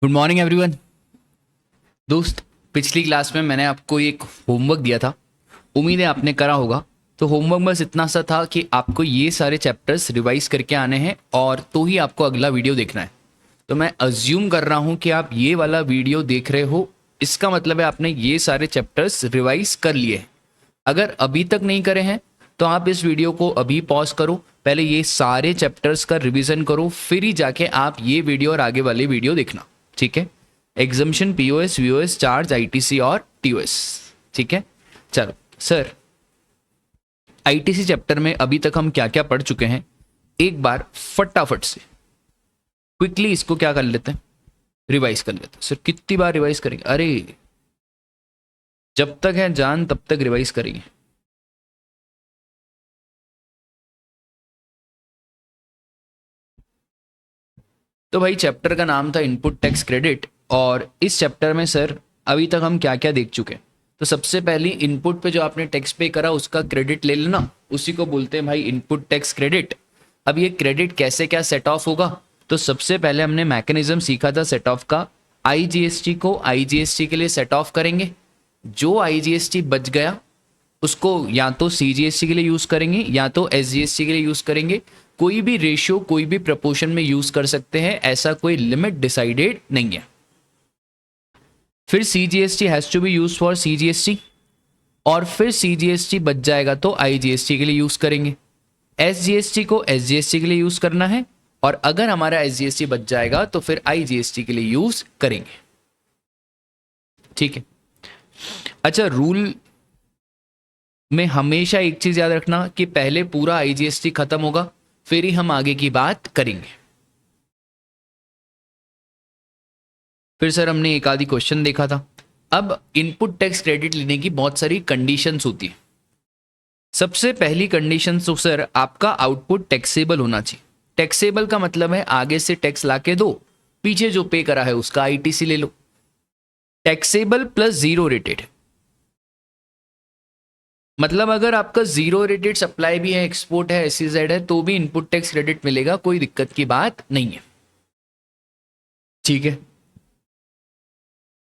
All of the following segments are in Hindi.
Good morning everyone. दोस्त, पिछली क्लास में मैंने आपको एक होमवर्क दिया था। उम्मीद है आपने करा होगा। तो होमवर्क बस इतना सा था कि आपको ये सारे चैप्टर्स रिवाइज करके आने हैं और तो ही आपको अगला वीडियो देखना है। तो मैं अज्यूम कर रहा हूँ कि आप ये वाला वीडियो देख रहे हो, इसका मतलब है आपने ये सारे चैप्टर्स रिवाइज कर लिए हैं। अगर अभी तक नहीं करे हैं तो आप इस वीडियो को अभी पॉज करो, पहले ये सारे चैप्टर्स का रिवीजन करो, फिर ही जाके आप ये वीडियो और आगे वाली वीडियो देखना। ठीक है? Exemption, POS, VOS, charge, ITC और टीओएस। ठीक है, चलो सर, आईटीसी चैप्टर में अभी तक हम क्या क्या पढ़ चुके हैं एक बार फटाफट से क्विकली इसको क्या कर लेते हैं, रिवाइज कर लेते हैं। सर कितनी बार रिवाइज करेंगे? अरे जब तक है जान तब तक रिवाइज करेंगे। तो भाई चैप्टर का नाम था इनपुट टैक्स क्रेडिट, और इस चैप्टर में सर अभी तक हम क्या क्या देख चुके हैं। तो सबसे पहले इनपुट पे जो आपने टैक्स पे करा उसका क्रेडिट ले लेना, उसी को बोलते हैं भाई इनपुट टैक्स क्रेडिट। अब ये क्रेडिट कैसे क्या सेट ऑफ होगा, तो सबसे पहले हमने मैकेनिज्म सीखा था सेट ऑफ का। आईजीएसटी को आईजीएसटी के लिए सेट ऑफ करेंगे, जो आईजीएसटी बच गया उसको या तो सीजीएसटी के लिए यूज करेंगे या तो एसजीएसटी के लिए यूज करेंगे। कोई भी रेशियो कोई भी प्रपोर्शन में यूज कर सकते हैं, ऐसा कोई लिमिट डिसाइडेड नहीं है। फिर CGST has to be use for CGST, और फिर सीजीएसटी बच जाएगा तो आईजीएसटी के लिए यूज करेंगे। एसजीएसटी को एसजीएसटी के लिए यूज करना है, और अगर हमारा एसजीएसटी बच जाएगा तो फिर आईजीएसटी के लिए यूज करेंगे। ठीक है? अच्छा, रूल में हमेशा एक चीज याद रखना कि पहले पूरा आईजीएसटी खत्म होगा, फिर ही हम आगे की बात करेंगे। फिर सर हमने एक आधी क्वेश्चन देखा था। अब इनपुट टैक्स क्रेडिट लेने की बहुत सारी कंडीशंस होती है। सबसे पहली कंडीशन तो सर आपका आउटपुट टैक्सेबल होना चाहिए। टैक्सेबल का मतलब है आगे से टैक्स लाके दो, पीछे जो पे करा है उसका आईटीसी ले लो। टैक्सेबल प्लस जीरो रेटेड, मतलब अगर आपका जीरो रेटेड सप्लाई भी है, एक्सपोर्ट है, एसईजेड है, तो भी इनपुट टैक्स क्रेडिट मिलेगा, कोई दिक्कत की बात नहीं है। ठीक है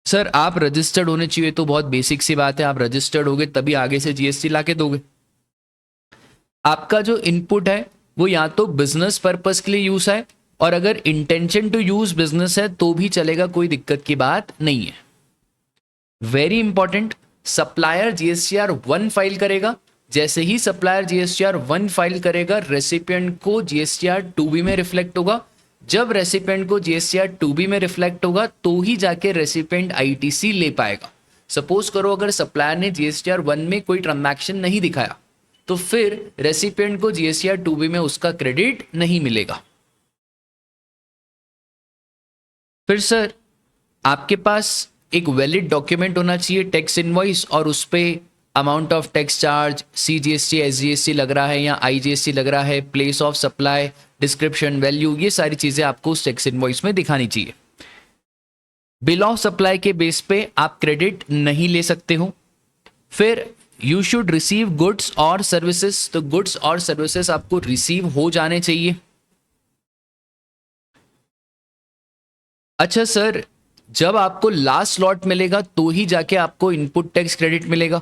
सर, आप रजिस्टर्ड होने चाहिए, तो बहुत बेसिक सी बात है, आप रजिस्टर्ड होगे तभी आगे से जीएसटी लाके दोगे। आपका जो इनपुट है वो या तो बिजनेस पर्पस के लिए यूज है, और अगर इंटेंशन टू यूज बिजनेस है तो भी चलेगा, कोई दिक्कत की बात नहीं है। Very important, supplier GSTR 1 file करेगा। जैसे ही सप्लायर जीएसटीआर 1 फाइल करेगा, रेसिपिएंट को जीएसटीआर 2B में रिफ्लेक्ट होगा। जब रेसिपिएंट को जीएसटीआर 2B में रिफ्लेक्ट होगा तो ही जाके रेसिपिएंट आईटीसी ले पाएगा। सपोज करो अगर सप्लायर ने जीएसटीआर 1 में कोई ट्रांजैक्शन नहीं दिखाया, तो फिर रेसिपिएंट को जीएसटीआर 2B में उसका क्रेडिट नहीं मिलेगा। फिर सर आपके पास एक वैलिड डॉक्यूमेंट होना चाहिए, टैक्स इनवॉइस, और उस पे amount of tax charge, CGST, SGST लग रहा है या आईजीएसटी लग रहा है, place of supply, description, value, ये सारी चीजें आपको उस टैक्स इनवॉइस में दिखानी चाहिए। बिल ऑफ सप्लाई के बेस पे आप क्रेडिट नहीं ले सकते हो। फिर यू शुड रिसीव गुड्स और सर्विसेज, तो गुड्स और सर्विसेज आपको रिसीव हो जाने चाहिए। अच्छा सर, जब आपको लास्ट स्लॉट मिलेगा तो ही जाके आपको इनपुट टैक्स क्रेडिट मिलेगा।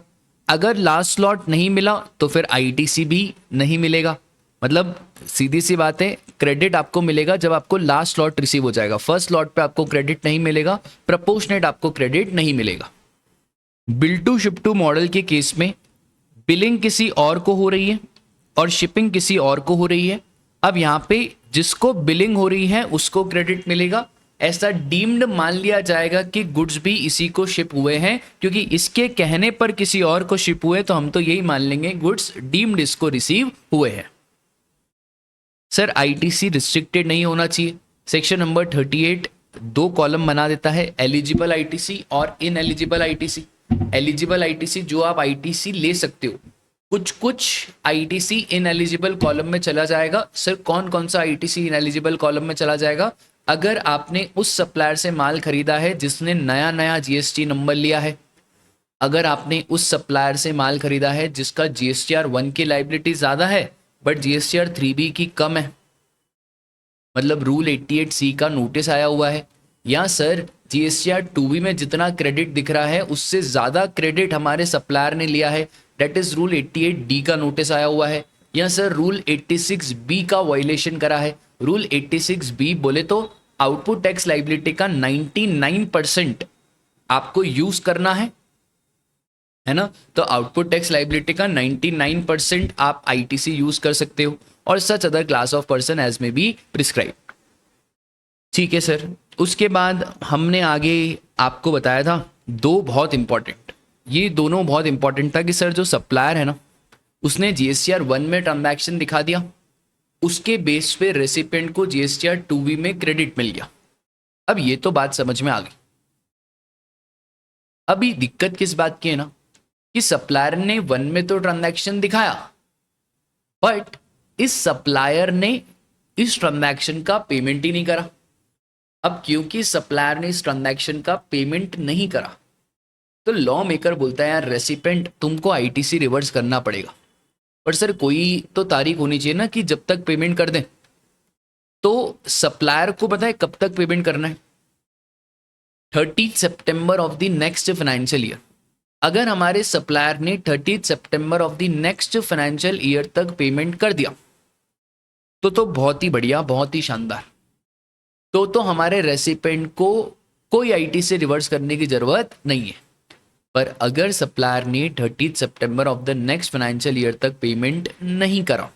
अगर लास्ट स्लॉट नहीं मिला तो फिर आईटीसी भी नहीं मिलेगा। मतलब सीधी सी बात है, क्रेडिट आपको मिलेगा जब आपको लास्ट स्लॉट रिसीव हो जाएगा। फर्स्ट स्लॉट पे आपको क्रेडिट नहीं मिलेगा, प्रपोर्शनेट आपको क्रेडिट नहीं मिलेगा। Bill to ship to model के केस में बिलिंग किसी और को हो रही है और शिपिंग किसी और को हो रही है। अब यहाँ पे जिसको बिलिंग हो रही है उसको क्रेडिट मिलेगा। ऐसा डीम्ड मान लिया जाएगा कि गुड्स भी इसी को शिप हुए हैं, क्योंकि इसके कहने पर किसी और को शिप हुए, तो हम तो यही मान लेंगे गुड्स डीम्ड इसको रिसीव हुए हैं। सर आईटीसी रिस्ट्रिक्टेड नहीं होना चाहिए। सेक्शन नंबर 38 दो कॉलम बना देता है, एलिजिबल आईटीसी और in eligible ITC. Eligible ITC जो आप आईटीसी ले सकते हो, कुछ आईटीसी इन एलिजिबल कॉलम में चला जाएगा। सर कौन कौन सा आईटीसी इन एलिजिबल कॉलम में चला जाएगा? अगर आपने उस सप्लायर से माल खरीदा है जिसने नया नया जीएसटी नंबर लिया है, अगर आपने उस सप्लायर से माल खरीदा है जिसका जीएसटीआर 1 की लाइबिलिटी ज्यादा है बट जीएसटीआर 3B की कम है, मतलब रूल 88C का नोटिस आया हुआ है, या सर जीएसटीआर 2B में जितना क्रेडिट दिख रहा है उससे ज़्यादा क्रेडिट हमारे सप्लायर ने लिया है, डेट इज रूल 88D का नोटिस आया हुआ है, या सर रूल 86B का वायलेशन करा है। रूल 86B बोले तो आउटपुट टैक्स लाइबिलिटी का 99% आपको यूज करना है ना, तो आउटपुट टैक्स लाइबिलिटी का 99% आप आईटीसी यूज कर सकते हो, और such other class of person as may be prescribe. ठीक है सर, उसके बाद हमने आगे आपको बताया था दो बहुत इंपॉर्टेंट, ये दोनों बहुत इंपॉर्टेंट था कि सर जो सप्लायर है ना उसने जीएसटीआर 1 में ट्रांजैक्शन दिखा दिया, उसके बेस पे रेसिपिएंट को जीएसटीआर 2B में क्रेडिट मिल गया। अब ये तो बात समझ में आ गई। अभी दिक्कत किस बात की है ना कि सप्लायर ने 1 में तो ट्रांजैक्शन दिखाया, बट इस सप्लायर ने इस ट्रांजैक्शन का पेमेंट ही नहीं करा। अब क्योंकि सप्लायर ने इस ट्रांजैक्शन का पेमेंट नहीं करा तो लॉ मेकर बोलता है यार रेसिपेंट तुमको आईटीसी रिवर्स करना पड़ेगा, पर सर कोई तो तारीख होनी चाहिए ना कि जब तक पेमेंट कर दें। तो सप्लायर को पता है कब तक पेमेंट करना है, 30 सितंबर of the next financial year. अगर हमारे सप्लायर ने 30 सितंबर of the next financial year तक पेमेंट कर दिया तो बहुत ही बढ़िया, बहुत ही शानदार। तो हमारे रेसिपेंट को कोई आईटी से रिवर्स करने की जरूरत नहीं है। पर अगर सप्लायर ने 30 सितंबर of the next financial year तक पेमेंट नहीं करा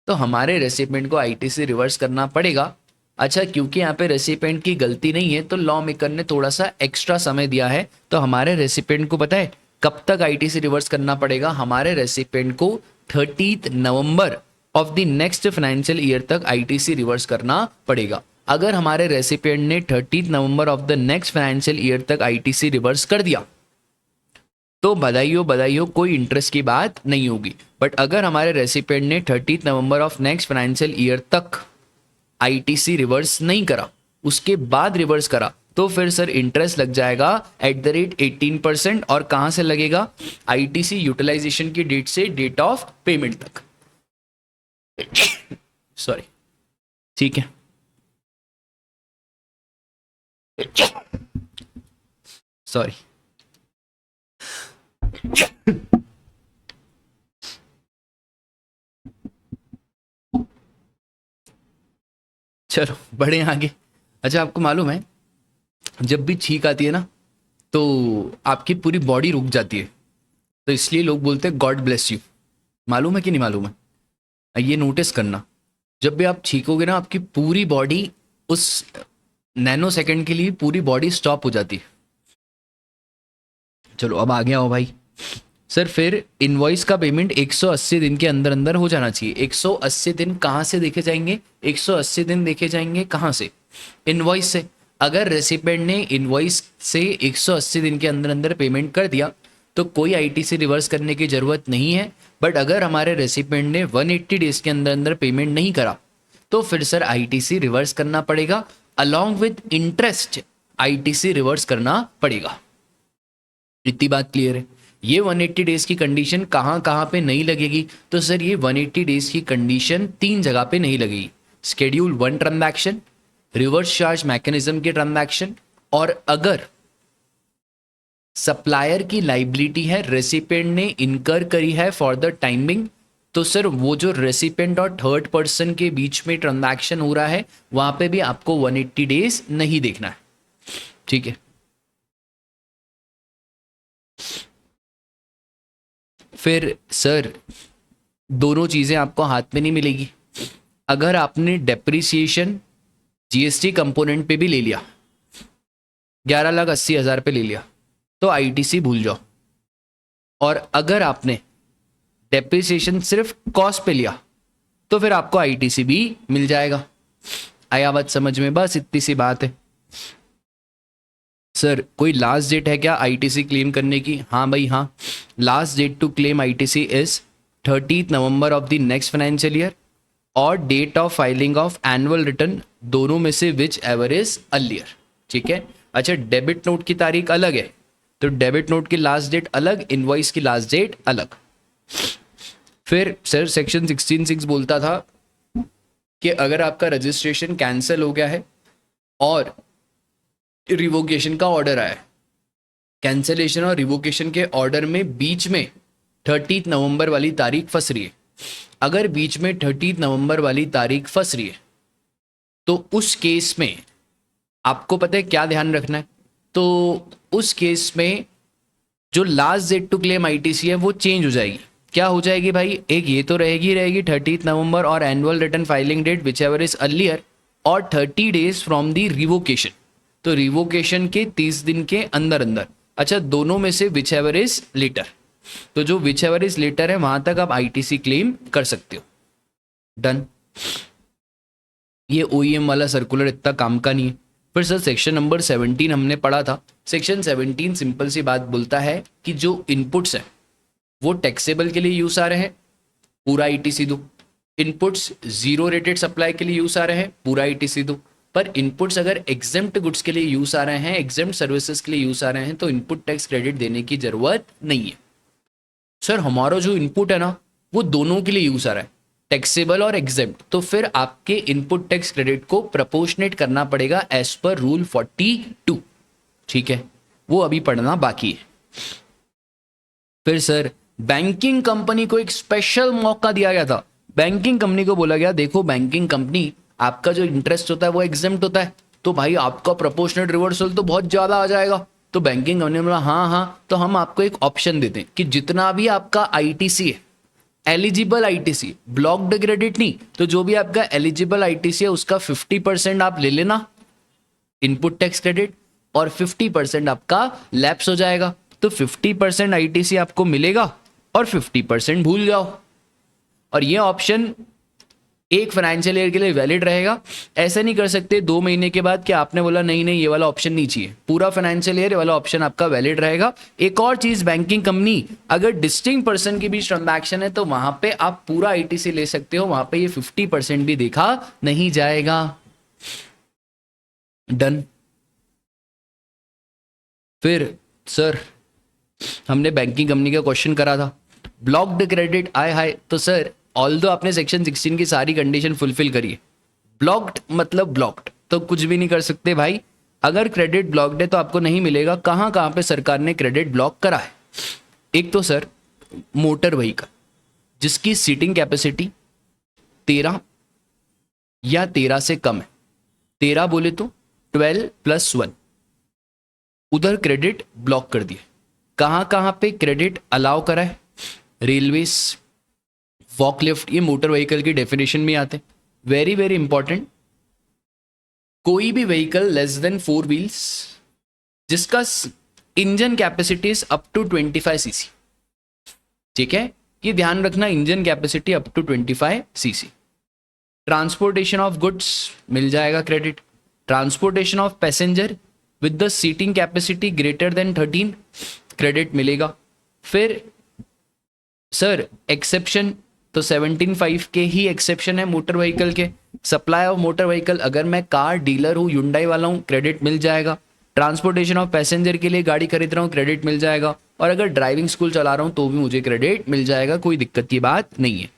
तो हमारे रेसिपेंट को आईटी से रिवर्स करना पड़ेगा। अच्छा, क्योंकि यहाँ पे रेसिपेंट की गलती नहीं है तो लॉ मेकर ने थोड़ा सा एक्स्ट्रा समय दिया है, तो हमारे रेसिपेंट को पता है कब तक आईटी से रिवर्स करना पड़ेगा। हमारे रेसिपेंट को 30 November of the next financial year तक आईटीसी रिवर्स करना पड़ेगा। अगर हमारे रेसिपिएंट ने 30 November of the next financial year तक आईटीसी रिवर्स कर दिया तो बधाई हो, कोई इंटरेस्ट की बात नहीं होगी। बट अगर हमारे रेसिपिएंट ने 30 November of next financial year तक आईटीसी रिवर्स नहीं करा, उसके बाद रिवर्स करा, तो फिर सर इंटरेस्ट लग जाएगा एट द रेट 18%। और कहां से लगेगा, आईटीसी यूटिलाइजेशन की डेट से डेट ऑफ पेमेंट तक। सॉरी, ठीक है। सॉरी, चलो बढ़े आगे। अच्छा, आपको मालूम है जब भी छींक आती है ना तो आपकी पूरी बॉडी रुक जाती है, तो इसलिए लोग बोलते हैं गॉड ब्लेस यू। मालूम है कि नहीं मालूम है? ये नोटिस करना, जब भी आप छींकोगे ना आपकी पूरी बॉडी उस नैनो सेकंड के लिए पूरी बॉडी स्टॉप हो जाती है। चलो अब आ गया हो भाई। सर फिर इनवॉइस का पेमेंट 180 दिन के अंदर अंदर हो जाना चाहिए। 180 दिन कहाँ से देखे जाएंगे? 180 दिन देखे जाएंगे कहाँ से? इनवॉइस से। अगर रेसिपेंट ने इनवॉइस से 180 दिन के अंदर अंदर पेमेंट कर दिया तो कोई आईटीसी रिवर्स करने की ज़रूरत नहीं है। बट अगर हमारे रेसिपेंट ने 180 डेज के अंदर अंदर पेमेंट नहीं करा तो फिर सर आईटीसी रिवर्स करना पड़ेगा, along with interest ITC reverse करना पड़ेगा। इतनी बात क्लियर है? ये 180 डेज की कंडीशन कहाँ पे नहीं लगेगी? तो सर ये 180 डेज की कंडीशन 3 जगह पे नहीं लगेगी। Schedule 1 transaction, reverse charge mechanism के ट्रांजैक्शन, और अगर सप्लायर की लाइबिलिटी है रेसिपेंट ने इनकर करी है फॉर द टाइमिंग, तो सर वो जो रेसिपेंट और थर्ड पर्सन के बीच में ट्रांजैक्शन हो रहा है वहां पे भी आपको 180 डेज नहीं देखना है। ठीक है। फिर सर दोनों चीज़ें आपको हाथ में नहीं मिलेगी। अगर आपने डेप्रिसिएशन जीएसटी कंपोनेंट पे भी ले लिया, 11,80,000 पे ले लिया, तो आईटीसी भूल जाओ। और अगर आपने डेप्रिसिएशन सिर्फ कॉस्ट पे लिया तो फिर आपको आईटीसी भी मिल जाएगा। आया बात समझ में? बस इतनी सी बात है। सर कोई लास्ट डेट है क्या आईटीसी क्लेम करने की? हाँ भाई हाँ, last date to claim ITC is 30 November of the next financial year और date of filing of annual return, दोनों में से विच एवर इज अर्लियर। ठीक है। अच्छा, डेबिट नोट की तारीख अलग है तो डेबिट नोट की लास्ट डेट अलग, इनवॉइस की लास्ट डेट अलग। फिर सर सेक्शन 16(6) बोलता था कि अगर आपका रजिस्ट्रेशन कैंसिल हो गया है और रिवोकेशन का ऑर्डर आया, कैंसलेशन और रिवोकेशन के ऑर्डर में बीच में 30 नवंबर वाली तारीख फंस रही है। अगर बीच में 30 नवंबर वाली तारीख फंस रही है तो उस केस में आपको पता है क्या ध्यान रखना है। तो उस केस में जो last date to claim ITC है वो चेंज हो जाएगी। क्या हो जाएगी भाई, एक ये तो रहेगी 30 नवंबर और annual return filing date whichever is earlier, और 30 डेज फ्रॉम दी रिवोकेशन। तो रिवोकेशन के 30 दिन के अंदर अंदर, अच्छा दोनों में से विच एवर इज लेटर, तो जो विच एवर इज लेटर है वहां तक आप आईटीसी क्लेम कर सकते हो। डन। ये ओईएम वाला सर्कुलर इतना काम का नहीं है। फिर सर सेक्शन नंबर 17 हमने पढ़ा था। सेक्शन 17 सिंपल सी बात बोलता है कि जो इनपुट्स हैं वो टैक्सेबल के लिए यूज आ रहे हैं, पूरा ईटीसी दो। इनपुट्स जीरो रेटेड सप्लाई के लिए यूज आ रहे हैं, पूरा ईटीसी दो। पर इनपुट्स अगर एग्जेम्प्ट गुड्स के लिए यूज आ रहे हैं, एग्जेम्प्ट सर्विसेज के लिए यूज आ रहे हैं, तो इनपुट टैक्स क्रेडिट देने की जरूरत नहीं है। सर हमारा जो इनपुट है ना वो दोनों के लिए यूज आ रहा है, टैक्सेबल और एग्जेम्प्ट, तो फिर आपके इनपुट टैक्स क्रेडिट को प्रपोर्शनेट करना पड़ेगा एज पर रूल 42। ठीक है, वो अभी पढ़ना बाकी है। फिर सर बैंकिंग कंपनी को एक स्पेशल मौका दिया गया था। बैंकिंग कंपनी को बोला गया देखो बैंकिंग कंपनी आपका जो इंटरेस्ट होता है वो एग्जेम्प्ट होता है, तो भाई आपका प्रोपोर्शनेट रिवर्सल तो बहुत ज्यादा आ जाएगा। तो बैंकिंग कंपनी ने बोला हाँ, तो हम आपको एक ऑप्शन देते हैं कि जितना भी आपका आईटीसी है, एलिजिबल आईटीसी, ब्लॉक्ड क्रेडिट नहीं, तो जो भी आपका एलिजिबल आईटीसी है उसका 50% आप ले लेना इनपुट टैक्स क्रेडिट, और 50% आपका लैप्स हो जाएगा। तो 50% आईटीसी आपको मिलेगा और 50% भूल जाओ। और ये ऑप्शन एक फाइनेंशियल ईयर के लिए वैलिड रहेगा। ऐसा नहीं कर सकते 2 महीने के बाद कि आपने बोला नहीं ये वाला ऑप्शन नहीं चाहिए, पूरा फाइनेंशियल ईयर वाला ऑप्शन आपका वैलिड रहेगा। एक और चीज, बैंकिंग कंपनी अगर डिस्टिंक्ट पर्सन के बीच ट्रांजैक्शन है तो वहां पे आप पूरा आईटीसी ले सकते हो, वहां पे ये 50% भी देखा नहीं जाएगा। डन। फिर सर हमने बैंकिंग कंपनी का क्वेश्चन करा था, ब्लॉक्ड क्रेडिट आए हाय, तो सर ऑल्दो आपने सेक्शन 16 की सारी कंडीशन फुलफिल करी है, ब्लॉक्ड मतलब ब्लॉक्ड, तो कुछ भी नहीं कर सकते भाई। अगर क्रेडिट ब्लॉक्ड है तो आपको नहीं मिलेगा। कहां कहां पे सरकार ने क्रेडिट ब्लॉक करा है? एक तो सर मोटर व्हीकल जिसकी सीटिंग कैपेसिटी 13 या 13 से कम है, 13 बोले तो 12+1, उधर क्रेडिट ब्लॉक कर दिए। कहां कहां पे क्रेडिट अलाउ करा है? रेलवेज, फॉकलिफ्ट, ये मोटर व्हीकल की डेफिनेशन में आते हैं। वेरी वेरी इंपॉर्टेंट, कोई भी व्हीकल लेस देन 4 व्हील्स जिसका engine capacity is up to 25 CC. ठीक है, ये ध्यान रखना, engine capacity up to 25 CC. Transportation of goods मिल जाएगा credit. Transportation of passenger with the seating capacity greater than 13 credit मिलेगा। फिर सर एक्सेप्शन तो 17(5) के ही एक्सेप्शन है मोटर व्हीकल के। सप्लाई ऑफ मोटर व्हीकल, अगर मैं कार डीलर हूँ, युंडाई वाला हूँ, क्रेडिट मिल जाएगा। ट्रांसपोर्टेशन ऑफ पैसेंजर के लिए गाड़ी खरीद रहा हूँ, क्रेडिट मिल जाएगा। और अगर ड्राइविंग स्कूल चला रहा हूँ तो भी मुझे क्रेडिट मिल जाएगा, कोई दिक्कत की बात नहीं है।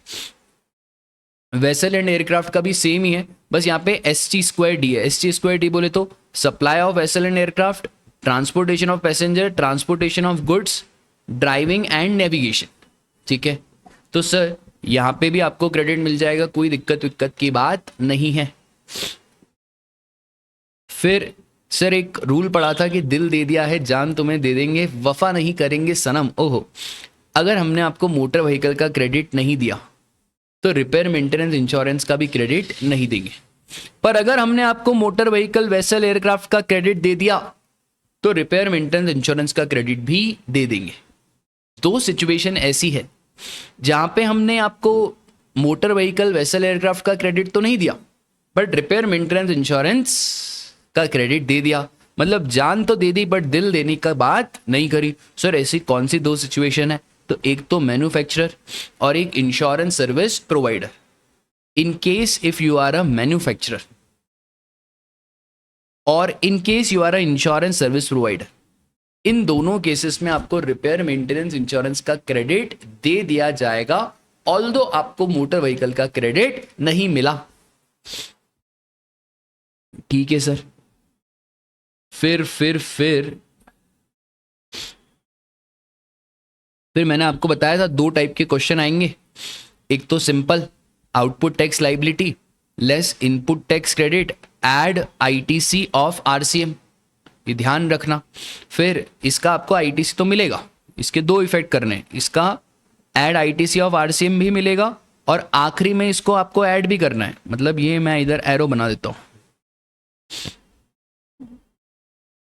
वेसल एंड एयरक्राफ्ट का भी सेम ही है, बस यहाँ पे ST2D है। ST2D बोले तो supply of vessel and aircraft, transportation of passenger, transportation of goods, driving and navigation. ठीक है, तो सर यहां पे भी आपको क्रेडिट मिल जाएगा, कोई दिक्कत की बात नहीं है। फिर सर एक रूल पढ़ा था कि दिल दे दिया है जान तुम्हें दे देंगे, वफा नहीं करेंगे सनम। ओहो, अगर हमने आपको मोटर व्हीकल का क्रेडिट नहीं दिया तो रिपेयर मेंटेनेंस इंश्योरेंस का भी क्रेडिट नहीं देंगे। पर अगर हमने आपको मोटर व्हीकल, वेसल, एयरक्राफ्ट का क्रेडिट दे दिया तो रिपेयर मेंटेनेंस इंश्योरेंस का क्रेडिट भी दे देंगे। 2 सिचुएशन ऐसी है जहां पे हमने आपको मोटर व्हीकल, वेसल, एयरक्राफ्ट का क्रेडिट तो नहीं दिया बट रिपेयर मेंटेनेंस इंश्योरेंस का क्रेडिट दे दिया, मतलब जान तो दे दी बट दिल देने का बात नहीं करी। सर ऐसी कौन सी 2 सिचुएशन है? तो एक तो मैन्युफैक्चरर और एक insurance service provider. In case if you are a manufacturer और in case you are a insurance service provider, in दोनों केसेस में आपको रिपेयर मेंटेनेंस इंश्योरेंस का क्रेडिट दे दिया जाएगा, ऑल्दो आपको मोटर व्हीकल का क्रेडिट नहीं मिला। ठीक है सर। फिर मैंने आपको बताया था दो टाइप के क्वेश्चन आएंगे, एक तो simple output tax liability less input tax credit add ITC of RCM, ये ध्यान रखना। फिर इसका आपको आईटीसी तो मिलेगा, इसके दो इफेक्ट करने हैं, इसका ऐड आईटीसी ऑफ आरसीएम भी मिलेगा और आखिरी में इसको आपको ऐड भी करना है। मतलब ये मैं इधर एरो बना देता हूं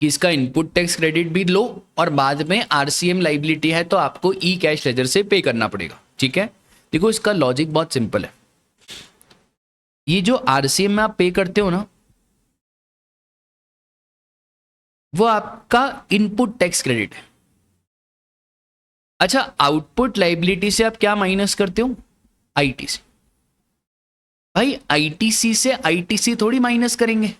कि इसका इनपुट टैक्स क्रेडिट भी लो और बाद में आरसीएम लाइबिलिटी है तो आपको ई कैश लेजर से पे करना पड़ेगा। ठीक है, देखो इसका लॉजिक बहुत सिंपल है। ये जो आरसीएम में आप पे करते हो ना, वो आपका इनपुट टैक्स क्रेडिट है। अच्छा, आउटपुट लाइबिलिटी से आप क्या माइनस करते हो? आईटीसी। भाई आईटीसी से आईटीसी थोड़ी माइनस करेंगे,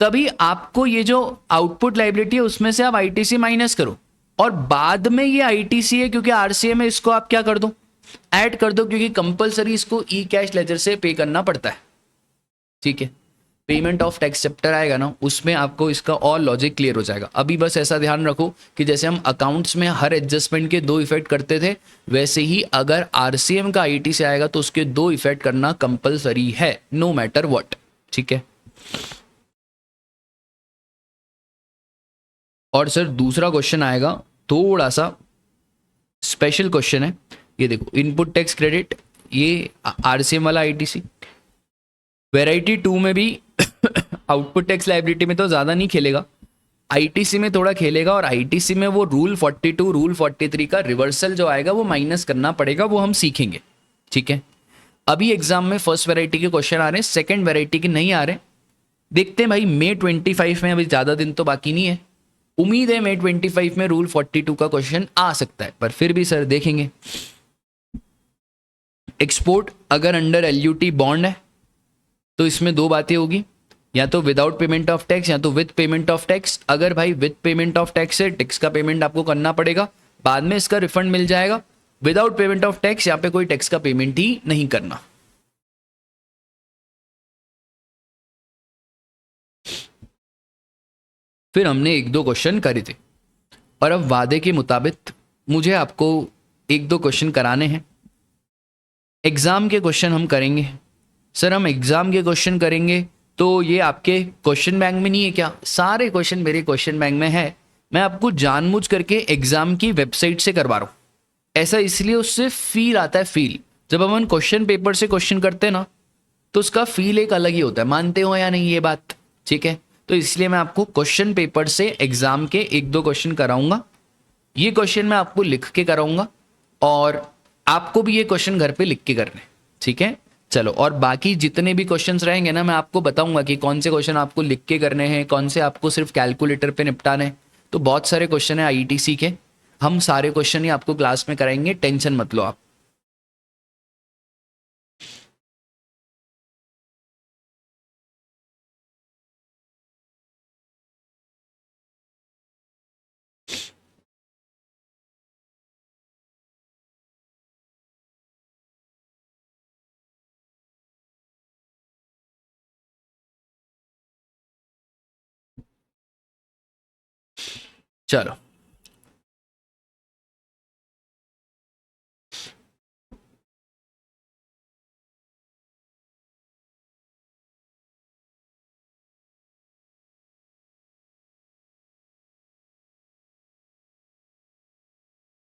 तभी आपको ये जो आउटपुट लाइबिलिटी है उसमें से आप आईटीसी माइनस करो और बाद में ये आईटीसी है क्योंकि आरसीएम है, इसको आप क्या कर दो? ऐड कर दो, क्योंकि कंपलसरी इसको ई कैश लेजर से पे करना पड़ता है। ठीक है, पेमेंट ऑफ टैक्स चैप्टर आएगा ना, उसमें आपको इसका और लॉजिक क्लियर हो जाएगा। अभी बस ऐसा ध्यान रखो कि जैसे हम अकाउंट्स में हर एडजस्टमेंट के दो इफेक्ट करते थे, वैसे ही अगर आरसीएम का आईटी से आएगा तो उसके दो इफेक्ट करना कंपलसरी है, नो मैटर व्हाट। ठीक है, और सर दूसरा क्वेश्चन आएगा, थोड़ा सा स्पेशल क्वेश्चन है। ये देखो, इनपुट टैक्स क्रेडिट, ये आरसीएम वाला आईटीसी। वेराइटी 2 में भी आउटपुट टैक्स लायबिलिटी में तो ज़्यादा नहीं खेलेगा, आईटीसी में थोड़ा खेलेगा, और आईटीसी में वो रूल 42 रूल 43 का रिवर्सल जो आएगा वो माइनस करना पड़ेगा, वो हम सीखेंगे। ठीक है, अभी एग्जाम में फर्स्ट वेराइटी के क्वेश्चन आ रहे हैं, सेकंड वेराइटी के नहीं आ रहे। देखते हैं भाई, मई 25 में, अभी ज़्यादा दिन तो बाकी नहीं है, उम्मीद है मई 25 में रूल 42 का क्वेश्चन आ सकता है, पर फिर भी सर देखेंगे। एक्सपोर्ट अगर अंडर एलयूटी बॉन्ड है तो इसमें दो बातें होगी, या तो विदाउट पेमेंट ऑफ टैक्स या तो विद पेमेंट ऑफ टैक्स। अगर भाई विद पेमेंट ऑफ टैक्स है, टैक्स का पेमेंट आपको करना पड़ेगा, बाद में इसका रिफंड मिल जाएगा। विदाउट पेमेंट ऑफ टैक्स, यहाँ पे कोई टैक्स का पेमेंट ही नहीं करना। फिर हमने एक दो क्वेश्चन करे थे और अब वादे के मुताबिक मुझे आपको एक दो क्वेश्चन कराने हैं। एग्जाम के क्वेश्चन हम करेंगे। सर हम एग्जाम के क्वेश्चन करेंगे तो ये आपके क्वेश्चन बैंक में नहीं है क्या? सारे क्वेश्चन मेरे क्वेश्चन बैंक में है, मैं आपको जानबूझ करके एग्जाम की वेबसाइट से करवा रहा हूँ। ऐसा इसलिए, उससे फील आता है। फील जब हम क्वेश्चन पेपर से क्वेश्चन करते हैं ना, तो उसका फील एक अलग ही होता है, मानते हो या नहीं ये बात? ठीक है, तो इसलिए मैं आपको क्वेश्चन पेपर से एग्जाम के एक दो क्वेश्चन कराऊंगा। ये क्वेश्चन मैं आपको लिख के कराऊंगा और आपको भी ये क्वेश्चन घर पे लिख के करने। ठीक है, चलो, और बाकी जितने भी क्वेश्चंस रहेंगे ना, मैं आपको बताऊंगा कि कौन से क्वेश्चन आपको लिख के करने हैं, कौन से आपको सिर्फ कैलकुलेटर पे निपटाने हैं। तो बहुत सारे क्वेश्चन है आईटीसी के, हम सारे क्वेश्चन ही आपको क्लास में कराएंगे, टेंशन मत लो आप। चलो,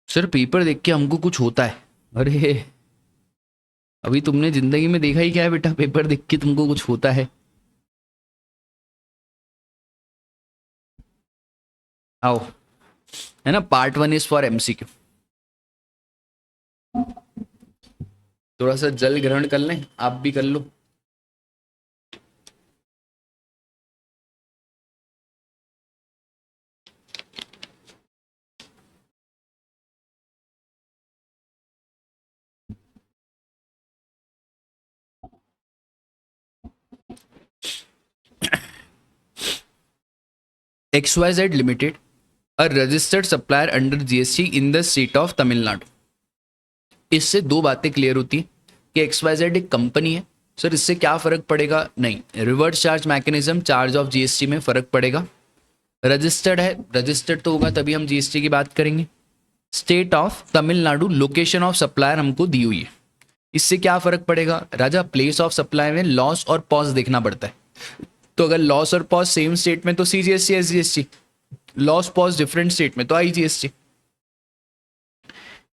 सर पेपर देख के हमको कुछ होता है। अरे अभी तुमने जिंदगी में देखा ही क्या है बेटा, पेपर देख के तुमको कुछ होता है? आओ, है ना, पार्ट 1 इज फॉर एमसीक्यू। थोड़ा सा जल ग्रहण कर लें, आप भी कर लो। XYZ Limited, a registered supplier under GST in the state of Tamil Nadu. इससे दो बातें क्लियर होती है कि XYZ एक कंपनी है सर इससे क्या फ़र्क पड़ेगा? नहीं, reverse charge mechanism charge of GST में फ़र्क पड़ेगा। रजिस्टर्ड है, रजिस्टर्ड तो होगा तभी हम जीएसटी की बात करेंगे। State of Tamil Nadu, location of supplier हमको दी हुई है, इससे क्या फ़र्क पड़ेगा? राजा प्लेस ऑफ सप्लाई में लॉस और पॉज देखना पड़ता है, तो अगर लॉस और पॉज सेम स्टेट में तो CGST SGST, loss pause different state में तो IGST.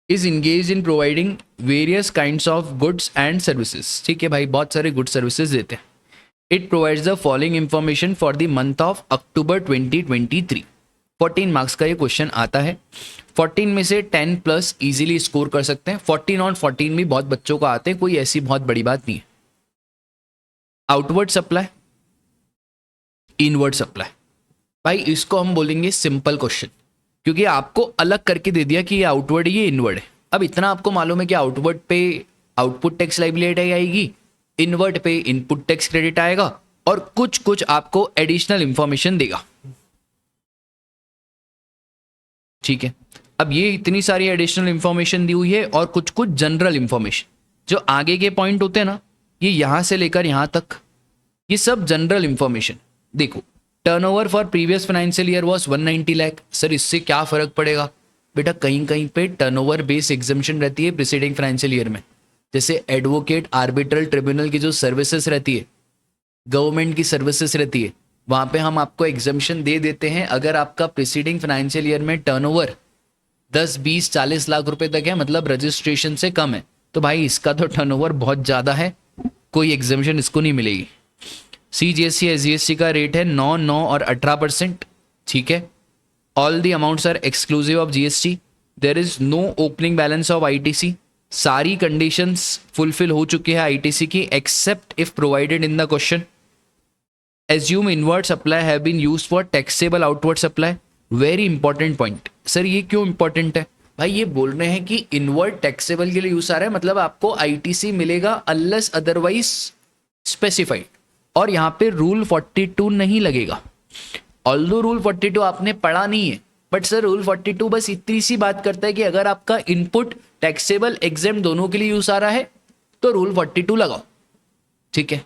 Is engage in providing various kinds of goods and services, ठीक है भाई, बहुत सारे गुड्स सर्विसेज देते हैं। It provides the following information for the month of October 2023। 14 marks का ये क्वेश्चन आता है। 14 में से 10 प्लस इजीली स्कोर कर सकते हैं। 14 और 14 भी बहुत बच्चों को आते हैं, कोई ऐसी बहुत बड़ी बात नहीं है। आउटवर्ड सप्लाई, इनवर्ड सप्लाई, भाई इसको हम बोलेंगे सिंपल क्वेश्चन, क्योंकि आपको अलग करके दे दिया कि ये आउटवर्ड है ये इनवर्ड है। अब इतना आपको मालूम है कि आउटवर्ड पे आउटपुट टैक्स लायबिलिटी आएगी, इनवर्ड पे इनपुट टैक्स क्रेडिट आएगा, और कुछ कुछ आपको एडिशनल इंफॉर्मेशन देगा, ठीक है। अब ये इतनी सारी एडिशनल इंफॉर्मेशन दी हुई है और कुछ कुछ जनरल इंफॉर्मेशन, जो आगे के पॉइंट होते हैं ना, ये यहां से लेकर यहां तक, ये सब जनरल इंफॉर्मेशन। देखो, turnover for previous financial year was 190 lakh. Sir इससे क्या फर्क पड़ेगा? बेटा कहीं कहीं पे टर्नओवर बेस एग्जम्पशन रहती है प्रीसीडिंग फाइनेंशियल ईयर में, जैसे एडवोकेट आर्बिट्रल ट्रिब्यूनल की जो सर्विसेज रहती है, गवर्नमेंट की सर्विसेज रहती है, वहां पे हम आपको एग्जम्पशन दे देते हैं अगर आपका प्रीसीडिंग फाइनेंशियल ईयर में टर्नओवर 10, 20, 40 लाख रुपए तक है, मतलब रजिस्ट्रेशन से कम है, तो भाई इसका तो टर्नओवर बहुत ज़्यादा है, कोई एग्जम्पशन इसको नहीं मिलेगी। सीजीएसटी एसजीएसटी का रेट है 9, 9 और 18%, ठीक है। All the amounts are exclusive of GST. There is no opening balance of ITC. सारी कंडीशंस फुलफिल हो चुकी है आईटीसी की, except if provided in the question. Assume inward supply have been used for taxable outward supply. Very important point. Sir ये क्यों इंपॉर्टेंट है? भाई ये बोल रहे हैं कि इनवर्ड टैक्सेबल के लिए यूज आ रहा है, मतलब आपको आईटीसी मिलेगा अनलेस अदरवाइज स्पेसिफाइड, और यहाँ पे रूल 42 नहीं लगेगा। ऑल्दो रूल 42 आपने पढ़ा नहीं है, बट सर रूल 42 बस इतनी सी बात करता है कि अगर आपका इनपुट टैक्सेबल एग्जेम्प्ट दोनों के लिए यूज आ रहा है तो रूल 42 लगाओ, ठीक है।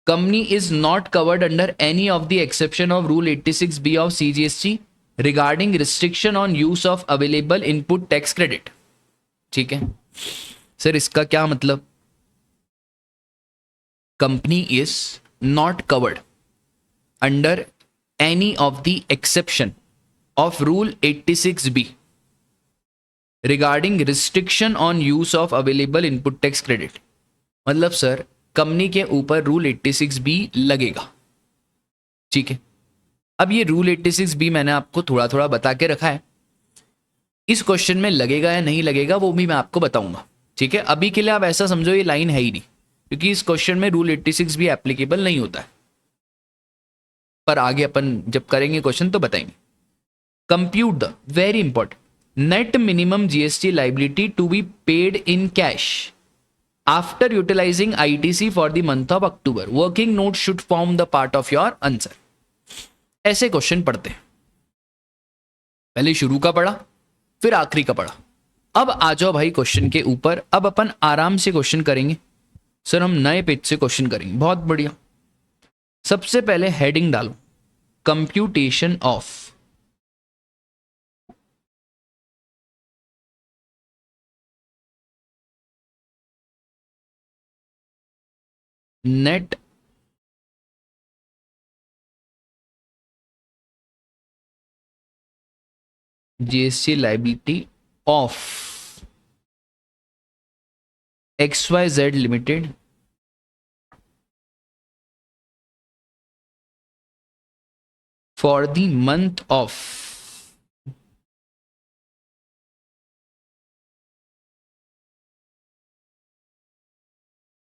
Company is not covered under any of the exception of Rule 86B of CGST regarding restriction on use of available input tax credit, ठीक है। सर इसका क्या मतलब? Company is not covered under any of the exception of Rule 86B regarding restriction on use of available input tax credit। मतलब सर कंपनी के ऊपर रूल 86B लगेगा, ठीक है। अब ये रूल 86B मैंने आपको थोड़ा थोड़ा बता के रखा है, इस क्वेश्चन में लगेगा या नहीं लगेगा वो भी मैं आपको बताऊंगा, ठीक है। अभी के लिए आप ऐसा समझो ये लाइन है ही नहीं, क्योंकि इस क्वेश्चन में रूल 86B एप्लीकेबल नहीं होता है, पर आगे अपन जब करेंगे क्वेश्चन तो बताएंगे। Compute the, very important, net minimum GST liability to be paid in cash after utilizing ITC for the month of October. Working note should form the part of your answer. ऐसे क्वेश्चन पढ़ते हैं, पहले शुरू का पढ़ा फिर आखिरी का पढ़ा। अब आ जाओ भाई क्वेश्चन के ऊपर। अब अपन आराम से क्वेश्चन करेंगे। सर हम नए पेज से क्वेश्चन करेंगे, बहुत बढ़िया। सबसे पहले हेडिंग डालो, computation of net GST liability of XYZ limited for the month of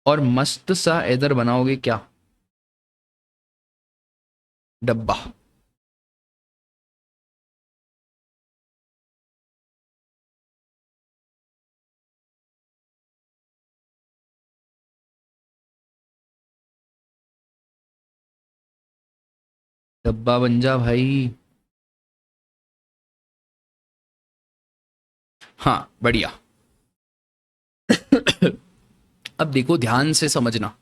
और मस्त सा इधर बनाओगे क्या, डब्बा। डब्बा बन जा भाई। हाँ बढ़िया। अब देखो ध्यान से समझना।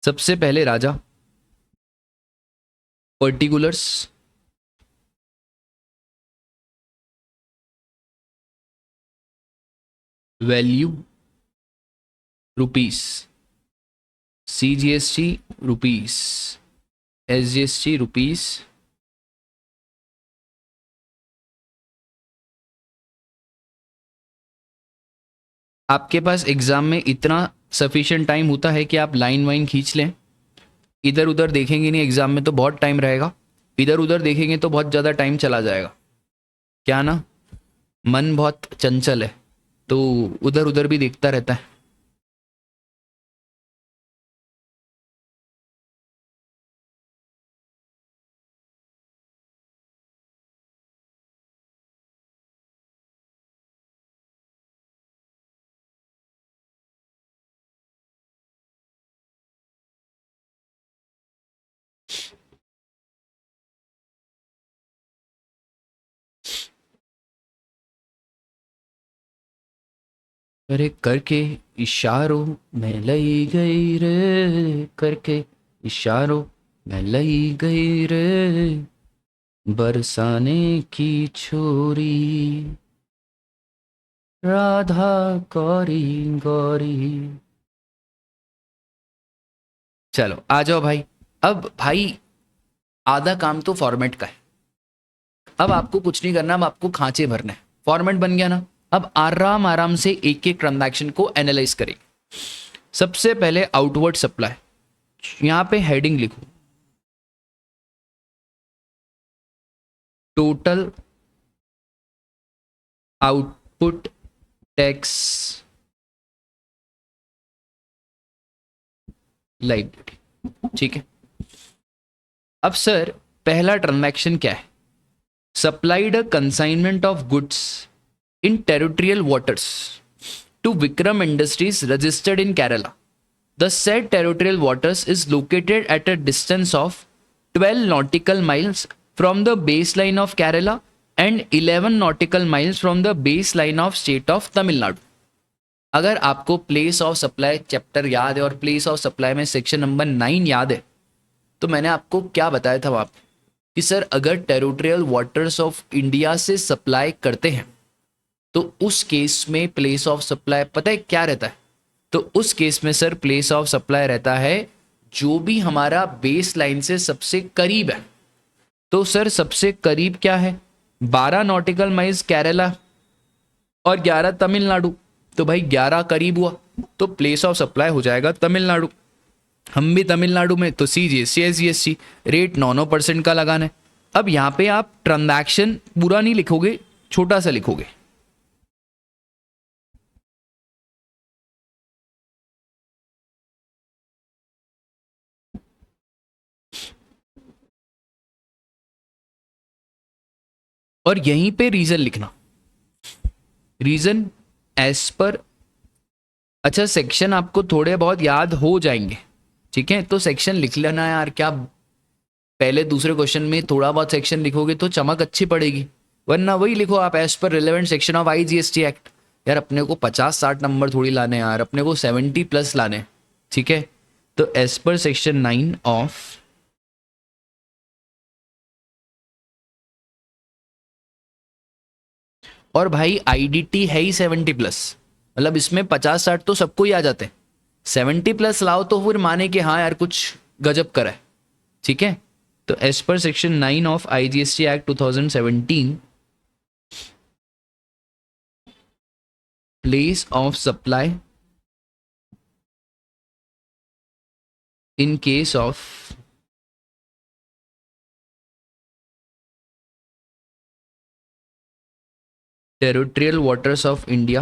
सबसे पहले Raja, particulars, value, rupees, CGST rupees, SGST rupees, आपके पास एग्जाम में इतना सफिशिएंट टाइम होता है कि आप लाइन वाइन खींच लें। इधर उधर देखेंगे नहीं एग्जाम में तो बहुत टाइम रहेगा, इधर उधर देखेंगे तो बहुत ज़्यादा टाइम चला जाएगा। क्या ना, मन बहुत चंचल है तो उधर उधर भी देखता रहता है। अरे करके इशारों में लई गई रे, करके इशारों में लई गई रे, बरसाने की छोरी, राधा गौरी गौरी। चलो आ जाओ भाई। अब भाई आधा काम तो फॉर्मेट का है, अब आपको कुछ नहीं करना, अब आपको खांचे भरना है। फॉर्मेट बन गया ना, अब आराम आराम से एक एक ट्रांजैक्शन को एनालाइज करेंगे। सबसे पहले आउटवर्ड सप्लाई, यहां पे हेडिंग लिखो टोटल आउटपुट टैक्स लाइबिलिटी। ठीक है। अब सर पहला ट्रांजैक्शन क्या है? Supplied a consignment of goods in territorial waters to Vikram Industries registered in Kerala. The said territorial waters is located at a distance of 12 nautical miles from the baseline of Kerala and 11 nautical miles from the baseline of state of Tamil Nadu. अगर आपको प्लेस ऑफ सप्लाई चैप्टर याद है और प्लेस ऑफ सप्लाई में सेक्शन नंबर 9 याद है, तो मैंने आपको क्या बताया था वहाँ पे कि सर अगर टेरिटोरियल वाटर्स ऑफ इंडिया से सप्लाई करते हैं तो उस केस में प्लेस ऑफ सप्लाई पता है क्या रहता है? तो उस केस में सर प्लेस ऑफ सप्लाई रहता है जो भी हमारा बेस लाइन से सबसे करीब है। तो सर सबसे करीब क्या है? 12 नॉटिकल माइल्स केरला और 11 तमिलनाडु। तो भाई 11 करीब हुआ तो प्लेस ऑफ सप्लाई हो जाएगा तमिलनाडु। हम भी तमिलनाडु में, तो CGST SGST रेट 9% का लगाना है। अब यहाँ पे आप ट्रांजैक्शन पूरा नहीं लिखोगे, छोटा सा लिखोगे। और यहीं पे रीजन लिखना, रीजन एज पर। अच्छा सेक्शन आपको थोड़े बहुत याद हो जाएंगे, ठीक है, तो सेक्शन लिख लेना यार। क्या पहले दूसरे क्वेश्चन में थोड़ा बहुत सेक्शन लिखोगे तो चमक अच्छी पड़ेगी, वरना वही लिखो आप as per relevant section of IGST act. यार अपने को 50-60 नंबर थोड़ी लाने यार, अपने को 70+ लाने। ठीक है, तो एज पर सेक्शन 9 ऑफ और भाई IDT है ही 70+, मतलब इसमें 50-60 तो सबको ही आ जाते हैं। 70+ लाओ तो फिर माने कि हाँ यार कुछ गजब करा है। ठीक है, तो as per section 9 of IGST act 2017, place of supply in case of territorial waters of India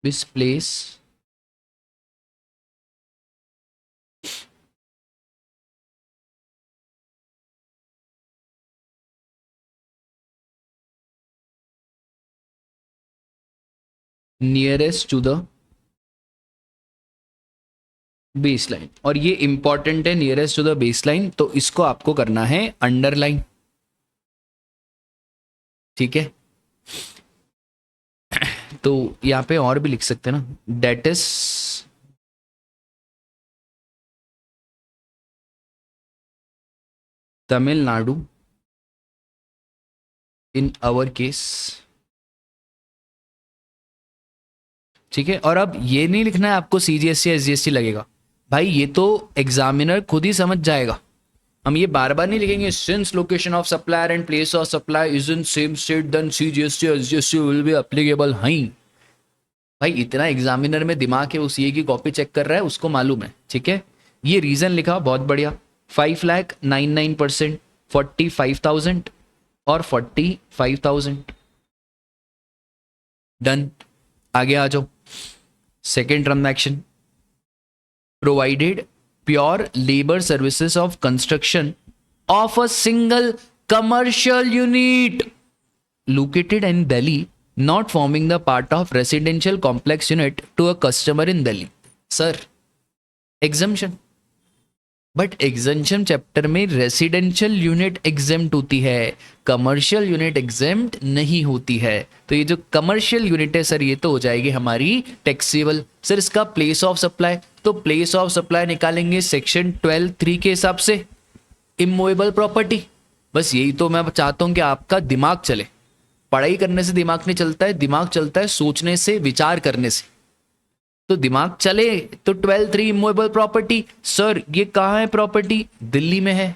this place nearest to the base line. और ये इंपॉर्टेंट है, nearest to the base line, तो इसको आपको करना है अंडरलाइन। ठीक है, तो यहाँ पे और भी लिख सकते हैं ना, that is Tamil Nadu in our case. ठीक है, और अब ये नहीं लिखना है आपको सीजीएसटी एसजीएसटी लगेगा, भाई ये तो एग्जामिनर खुद ही समझ जाएगा। हम ये बार बार नहीं लिखेंगे since location of supplier and place of supply is in same state then CGST SGST will be applicable. हाई भाई, इतना एग्जामिनर में दिमाग है, उस ये की कॉपी चेक कर रहा है, उसको मालूम है। ठीक है, ये रीजन लिखा, बहुत बढ़िया। 5,99%, 45,000 और 45,000, डन। आगे आ जाओ। Second transaction, provided pure labour services of construction of a single commercial unit located in Delhi, not forming the part of residential complex unit to a customer in Delhi. Sir, exemption. But exemption chapter में रेसिडेंशियल यूनिट एग्जेम्प्ट होती है, कमर्शियल यूनिट एग्जेम्प्ट नहीं होती है। तो ये जो कमर्शियल यूनिट है सर, ये तो हो जाएगी हमारी टैक्सेबल। सर इसका प्लेस ऑफ सप्लाई, तो प्लेस ऑफ सप्लाई निकालेंगे सेक्शन 12(3) के हिसाब से, इमूवेबल प्रॉपर्टी। बस यही तो मैं चाहता हूं कि आपका दिमाग चले। पढ़ाई करने से दिमाग नहीं चलता है, दिमाग चलता है सोचने से, विचार करने से। तो दिमाग चले तो 12(3) इमूवेबल प्रॉपर्टी। सर ये कहाँ है प्रॉपर्टी? दिल्ली में है।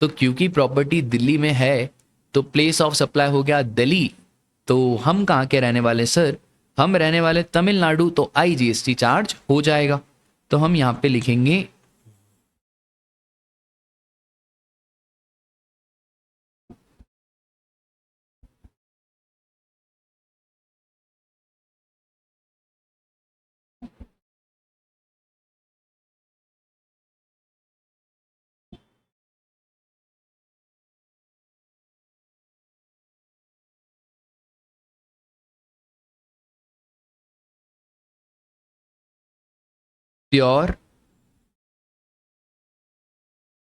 तो क्योंकि प्रॉपर्टी दिल्ली में है तो प्लेस ऑफ सप्लाई हो गया दिल्ली। तो हम कहाँ के रहने वाले सर? हम रहने वाले तमिलनाडु, तो आईजीएसटी चार्ज हो जाएगा। तो हम यहाँ पे लिखेंगे pure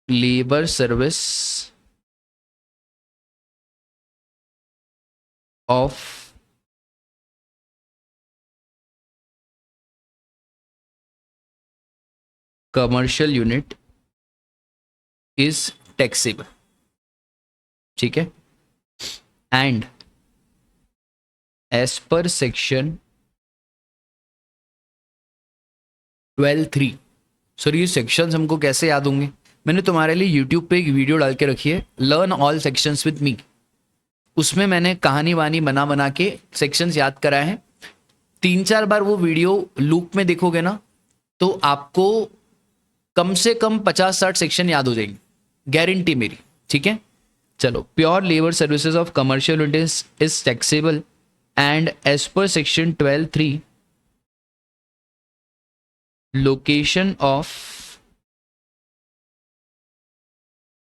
labour service of commercial unit is taxable. ठीक है, and as per section 12(3). Sir ये सेक्शंस हमको कैसे याद होंगे? मैंने तुम्हारे लिए यूट्यूब पे एक वीडियो डाल के रखी है, learn all sections with me. उसमें मैंने कहानी वानी बना बना के सेक्शंस याद कराए हैं। 3-4 बार वो वीडियो लूप में देखोगे ना, तो आपको कम से कम 50-60 सेक्शन याद हो जाएंगे, गारंटी मेरी। ठीक है, चलो। Pure labour services of commercial units is taxable and as per section 12(3) location of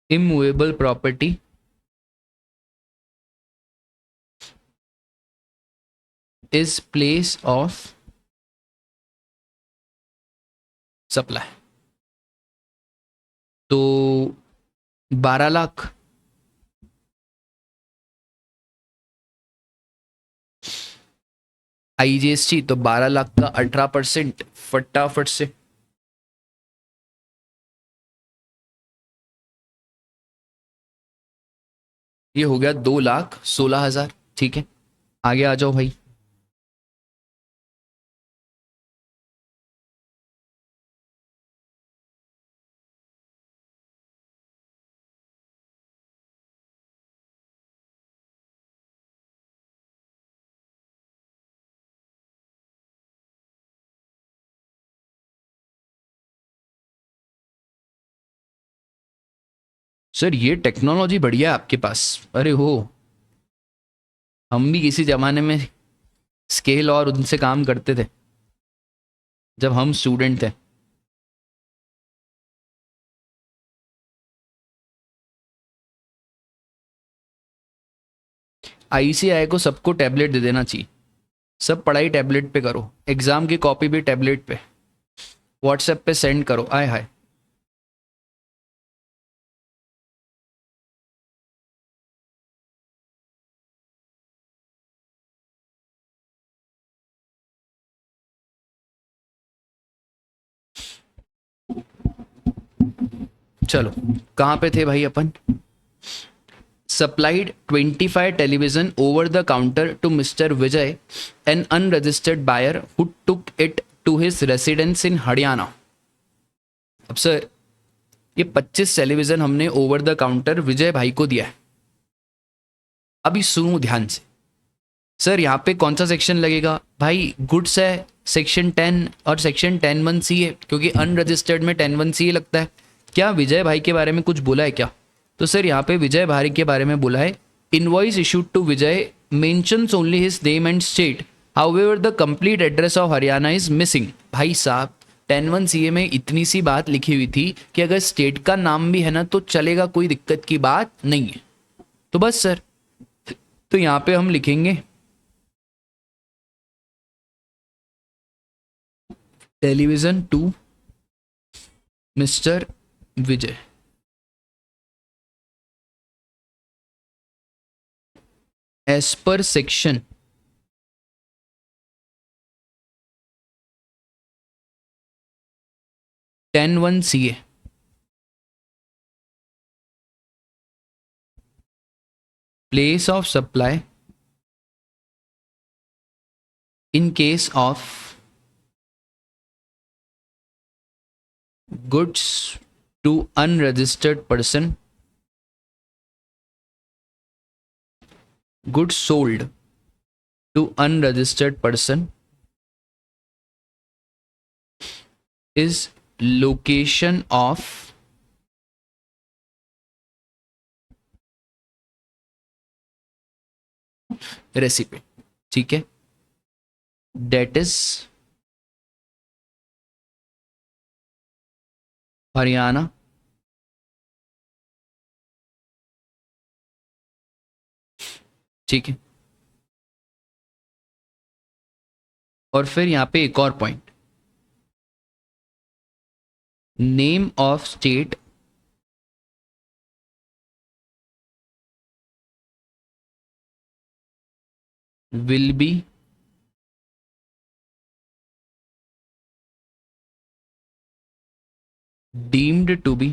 immovable property is place of supply। तो 12 लाख आईजीएसटी, तो 12 लाख का 18% फटाफट से। ये हो गया 2,16,000। ठीक है, आगे आ जाओ भाई। सर ये टेक्नोलॉजी बढ़िया है आपके पास। अरे हो, हम भी किसी जमाने में स्केल और उनसे काम करते थे जब हम स्टूडेंट थे। आईसीआई को सबको टैबलेट दे देना चाहिए, सब पढ़ाई टैबलेट पे करो, एग्जाम की कॉपी भी टैबलेट पे, व्हाट्सएप पे सेंड करो। आय हाय। चलो कहाँ पे थे भाई अपन? supplied 25 television over the counter to Mr. Vijay, an unregistered buyer who took it to his residence in Haryana. अब सर ये 25 टेलीविजन हमने ओवर द काउंटर विजय भाई को दिया है। अभी सुनो ध्यान से सर, यहाँ पे कौन सा सेक्शन लगेगा भाई? गुड्स है सेक्शन 10 और सेक्शन 10(1)(c) है, क्योंकि अनरजिस्टर्ड में 10(1)(c) लगता है। क्या विजय भाई के बारे में कुछ बोला है क्या? तो सर यहाँ पे विजय भाई के बारे में बोला है, invoice issued to Vijay mentions only his name and state, however the complete address of Haryana is missing. भाई साहब 10(1)(c) में इतनी सी बात लिखी हुई थी कि अगर स्टेट का नाम भी है ना तो चलेगा, कोई दिक्कत की बात नहीं है। तो बस सर, तो यहाँ पे हम लिखेंगे television to mister Vijay as per section 10(1)(c) place of supply in case of goods to unregistered person, goods sold to unregistered person is location of recipient। ठीक है, that is हरियाणा ठीक है। और फिर यहां पे एक और point, name of state will be deemed to be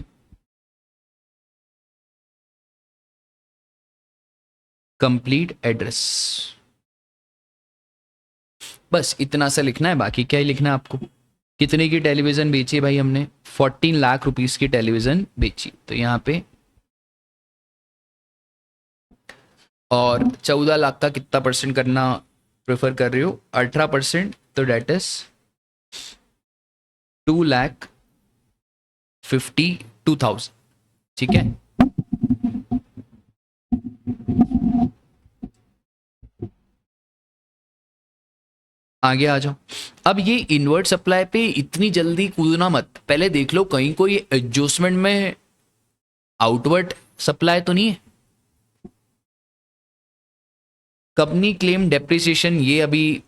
complete address। बस इतना सा लिखना है, बाकी क्या ही लिखना है आपको। कितने की टेलीविजन बेची भाई हमने? 14 लाख रुपीस की टेलीविजन बेची, तो यहाँ पे और 14 लाख का कितना परसेंट करना प्रेफर कर रहे हो? 18%, तो डेट इज 2,52,000। ठीक है, आगे आ जाओ। अब ये इनवर्ट सप्लाई पे इतनी जल्दी कूदना मत, पहले देख लो कहीं कोई एडजस्टमेंट में आउटवर्ड सप्लाई तो नहीं है। कंपनी क्लेम डेप्रिसिएशन, ये अभी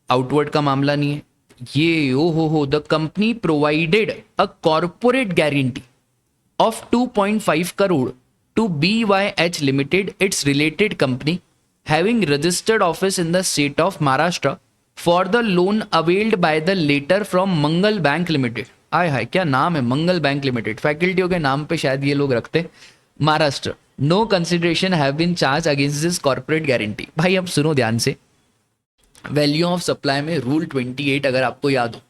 आउटवर्ड का मामला नहीं है। ये ओ हो the company provided a corporate guarantee of 2.5 crore to BYH limited, it's related company having registered office in the state of Maharashtra for the loan availed by the letter from Mangal bank limited. आय हाय, क्या नाम है, मंगल बैंक लिमिटेड। फैकल्टियों के नाम पे शायद ये लोग रखते, Maharashtra. No consideration have been charge against this corporate guarantee. भाई अब सुनो ध्यान से, वैल्यू ऑफ सप्लाई में रूल 28 अगर आपको याद हो,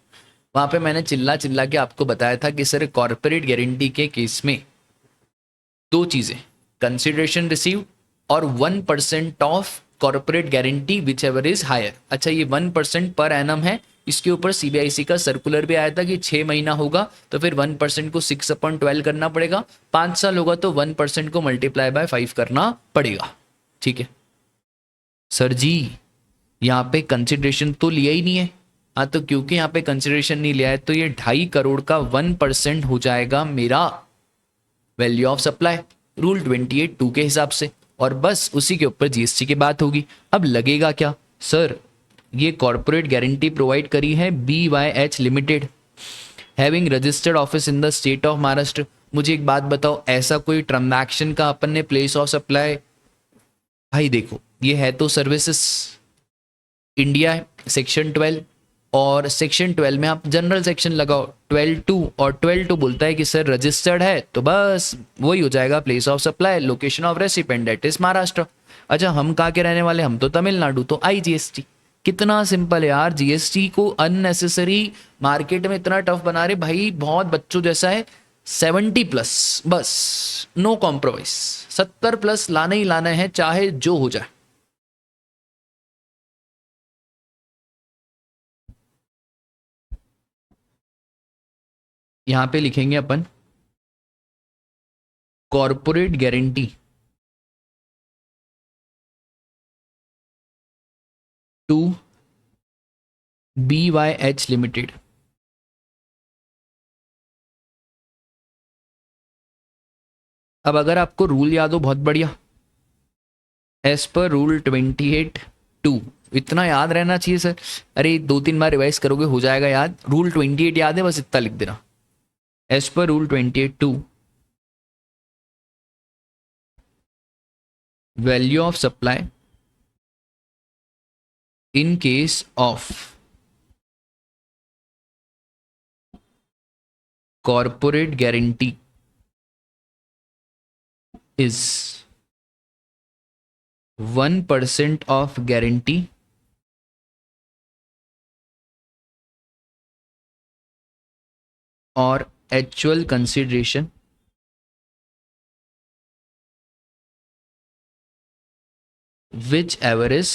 वहां पे मैंने चिल्ला चिल्ला के आपको बताया था कि सर कॉर्पोरेट गारंटी के केस में दो चीजें, कंसिडरेशन रिसीव और 1% of corporate guarantee whichever is higher. अच्छा, ये 1% पर एनम है, इसके ऊपर CBIC का सर्कुलर भी आया था कि 6 महीना होगा तो फिर 1% को 6/12 करना पड़ेगा, 5 साल होगा तो 1% को मल्टीप्लाई बाय 5 करना पड़ेगा। ठीक है सर जी, यहाँ पे कंसिडरेशन तो लिया ही नहीं है। हाँ, तो क्योंकि यहाँ पे कंसिडरेशन नहीं लिया है तो ये 2.5 करोड़ का 1% हो जाएगा मेरा वैल्यू ऑफ सप्लाई रूल 28(2) के हिसाब से, और बस उसी के ऊपर GST की बात होगी। अब लगेगा क्या सर, ये कॉर्पोरेट गारंटी प्रोवाइड करी है BYH limited having registered office in the state of Maharashtra. मुझे एक बात बताओ, ऐसा कोई ट्रांजैक्शन का अपन ने प्लेस ऑफ सप्लाई, भाई देखो ये है तो सर्विसेज इंडिया है सेक्शन 12, और सेक्शन 12 में आप जनरल सेक्शन लगाओ 12(2) और 12(2) बोलता है कि सर रजिस्टर्ड है, तो बस वही हो जाएगा, place of supply, location of recipient that is Maharashtra. अच्छा हम कहाँ के रहने वाले, हम तो तमिलनाडु, तो IGST। कितना सिंपल है यार, GST को अननेसेसरी मार्केट में इतना टफ बना रहे भाई, बहुत बच्चों जैसा है। 70+, बस नो कॉम्प्रोमाइज, 70+ लाना ही लाना है, चाहे जो हो जाए। यहां पे लिखेंगे अपन corporate guarantee to BYH limited. अब अगर आपको रूल याद हो, बहुत बढ़िया, एज पर रूल 28(2), इतना याद रहना चाहिए सर। अरे 2-3 बार रिवाइज करोगे हो जाएगा याद। रूल 28 याद है, बस इतना लिख देना, as per rule 28(2), value of supply in case of corporate guarantee is 1% of guarantee or actual consideration whichever is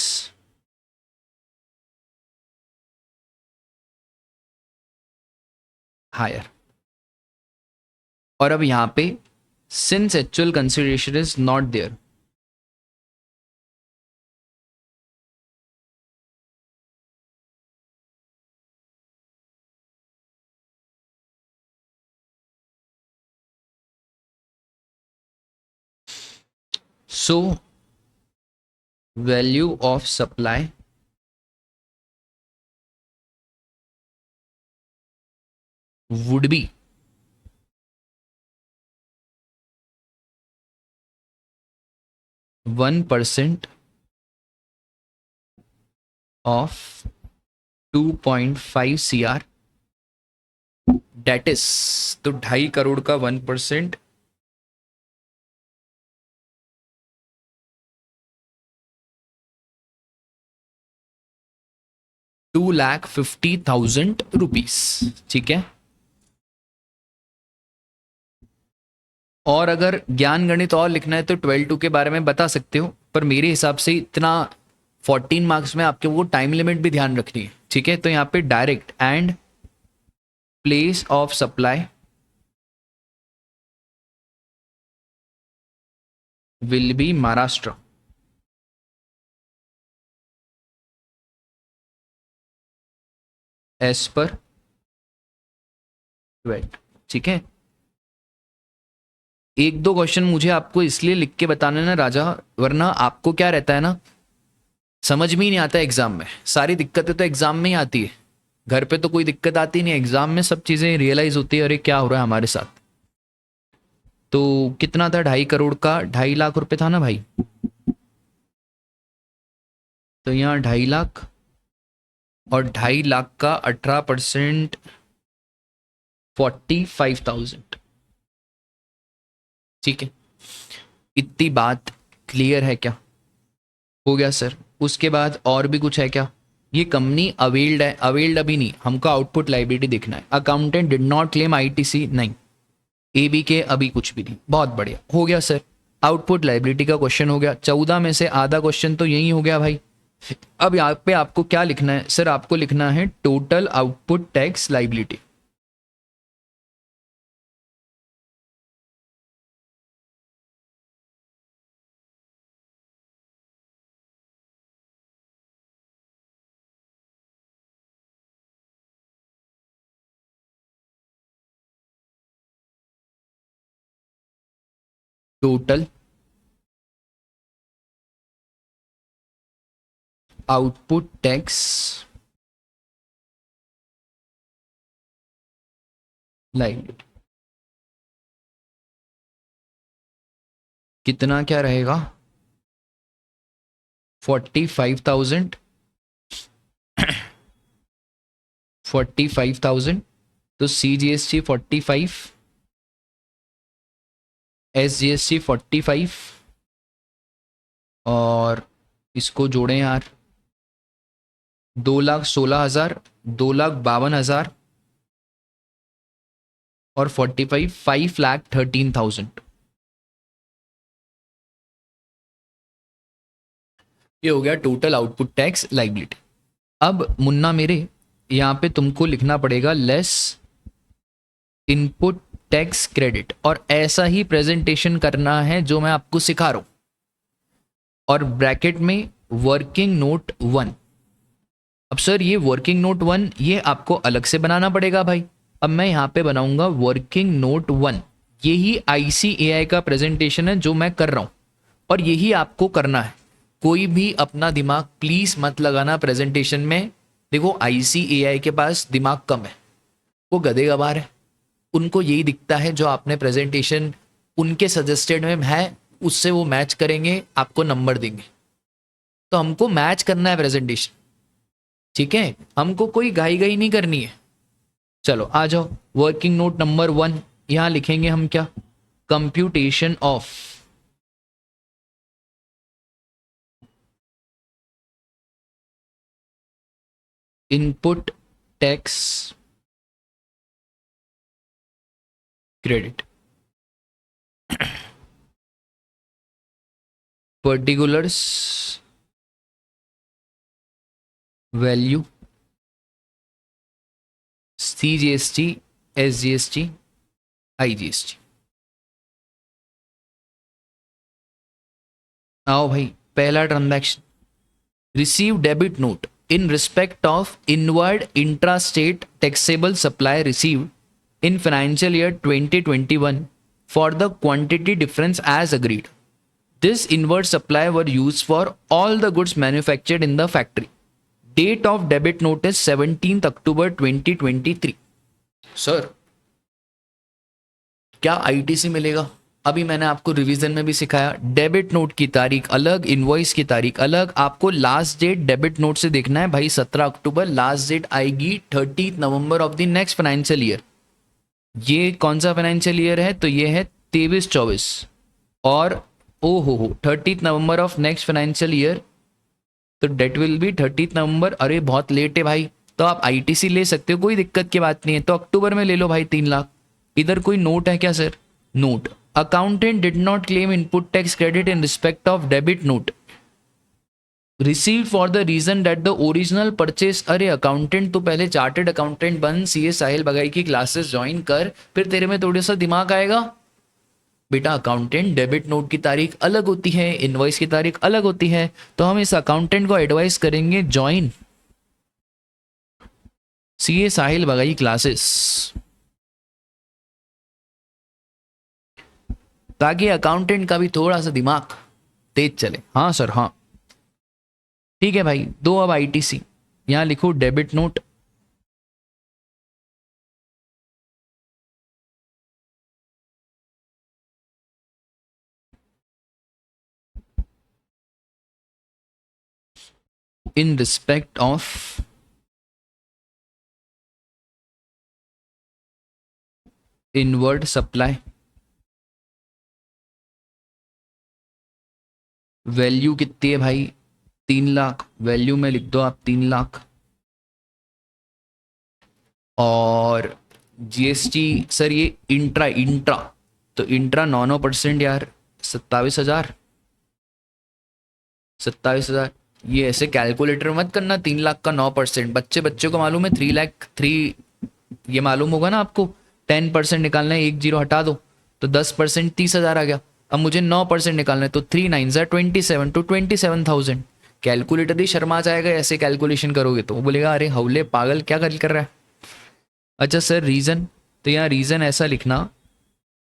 higher। और अब यहां पे since actual consideration is not there, so value of supply would be 1% of 2.5 CR, that is, तो 2.5 करोड़ का 1% 2,50,000 रुपीज। ठीक है। और अगर ज्ञान गणित और लिखना है तो 12(2) के बारे में बता सकते हो, पर मेरे हिसाब से इतना 14 मार्क्स में आपके वो टाइम लिमिट भी ध्यान रखनी है। ठीक है, तो यहाँ पे direct and place of supply will be Maharashtra as per 12। ठीक है, एक दो क्वेश्चन मुझे आपको इसलिए लिख के बताना ना राजा, वरना आपको क्या रहता है ना, समझ में ही नहीं आता एग्जाम में। सारी दिक्कतें तो एग्जाम में ही आती है, घर पे तो कोई दिक्कत आती नहीं, एग्जाम में सब चीजें रियलाइज होती है, अरे क्या हो रहा है हमारे साथ। तो कितना था 2.5 करोड़ का, 2.5 लाख रुपए था ना भाई, तो यहाँ 2.5 लाख और 2.5 लाख का 18% 45,000। ठीक है, इतनी बात क्लियर है क्या? हो गया सर। उसके बाद और भी कुछ है क्या? ये कंपनी अवेल्ड है, अवेल्ड अभी नहीं, हमको आउटपुट लाइबिलिटी देखना है। Accountant did not claim ITC, नहीं। AB के अभी कुछ भी नहीं, बहुत बढ़िया हो गया सर। आउटपुट लाइबिलिटी का क्वेश्चन हो गया, 14 में से आधा क्वेश्चन तो यही हो गया भाई। अब यहाँ पे आपको क्या लिखना है सर? आपको लिखना है total output tax liability. Total output tax liability कितना क्या रहेगा? 45,000 45,000, तो CGST 45, SGST 45, और इसको जोड़ें यार, 2,16,000, 2,52,000 और 45, 5,13,000। ये हो गया टोटल आउटपुट टैक्स लाइबिलिटी। अब मुन्ना मेरे, यहाँ पे तुमको लिखना पड़ेगा लेस इनपुट टैक्स क्रेडिट, और ऐसा ही प्रेजेंटेशन करना है जो मैं आपको सिखा रहा हूं, और ब्रैकेट में वर्किंग नोट 1। अब सर ये वर्किंग नोट 1 ये आपको अलग से बनाना पड़ेगा भाई। अब मैं यहाँ पे बनाऊंगा वर्किंग नोट 1। यही ICAI का प्रेजेंटेशन है जो मैं कर रहा हूं, और यही आपको करना है। कोई भी अपना दिमाग प्लीज मत लगाना प्रेजेंटेशन में। देखो ICAI के पास दिमाग कम है, वो गधे गवार है, उनको यही दिखता है जो आपने प्रेजेंटेशन उनके सजेस्टेड में है उससे वो मैच करेंगे, आपको नंबर देंगे। तो हमको मैच करना है प्रेजेंटेशन, ठीक है, हमको कोई घाई घाई नहीं करनी है। चलो आ जाओ, वर्किंग नोट नंबर 1 यहां लिखेंगे हम क्या, computation of input tax credit, particulars value, CGST, SGST, IGST। आओ भाई, पहला transaction, receive debit note in respect of inward intrastate taxable supply received in financial year 2021 for the quantity difference as agreed. This inward supply were used for all the goods manufactured in the factory. Date of debit note is 17th October 2023. Sir क्या ITC मिलेगा? अभी मैंने आपको रिवीजन में भी सिखाया, डेबिट नोट की तारीख अलग, इनवॉइस की तारीख अलग। आपको लास्ट डेट डेबिट नोट से देखना है भाई 17 अक्टूबर, लास्ट डेट आएगी 30 November of the next financial year. ये कौन सा फाइनेंशियल ईयर है? तो ये है 23-24, और ओ हो 30 November of next financial year, तो डेट विल बी 30 नवंबर। अरे बहुत लेट है भाई, तो आप ITC ले सकते हो, कोई दिक्कत की बात नहीं है। तो अक्टूबर में ले लो भाई 3 लाख। इधर कोई नोट है क्या sir? Note, accountant did not claim input tax credit in respect of debit note received for the reason that the original purchase। अरे अकाउंटेंट तो पहले चार्टेड अकाउंटेंट बन, CA साहिल बगाई की क्लासेस ज्वाइन कर, फिर तेरे में थोड़ा सा दिमाग आएगा। बेटा अकाउंटेंट डेबिट नोट की तारीख अलग होती है, इनवॉइस की तारीख अलग होती है, तो हम इस अकाउंटेंट को एडवाइस करेंगे ज्वाइन CA साहिल बगाई क्लासेस, ताकि अकाउंटेंट का भी थोड़ा सा दिमाग तेज चले। हाँ सर हाँ, ठीक है भाई। दो अब ITC, यहां लिखो debit note, in respect of inward supply, value कितनी है भाई? 3 लाख, वैल्यू में लिख दो आप 3 लाख। और GST सर ये इंट्रा इंट्रा, तो इंट्रा 9% यार, 27,000, 27,000। ये ऐसे कैलकुलेटर मत करना, 3 लाख का 9%, बच्चे बच्चे को मालूम है 3 लाख 3, ये मालूम होगा ना आपको। 10% निकालना है, 1 जीरो हटा दो, तो 10% 30,000 आ गया। अब मुझे 9% निकालना है, तो 3 9 27, तो 27,000। कैलकुलेटर ही शर्मा जाएगा ऐसे कैलकुलेशन करोगे तो, वो बोलेगा अरे हवले पागल क्या कर रहा है। अच्छा सर रीजन, तो यहाँ रीजन ऐसा लिखना,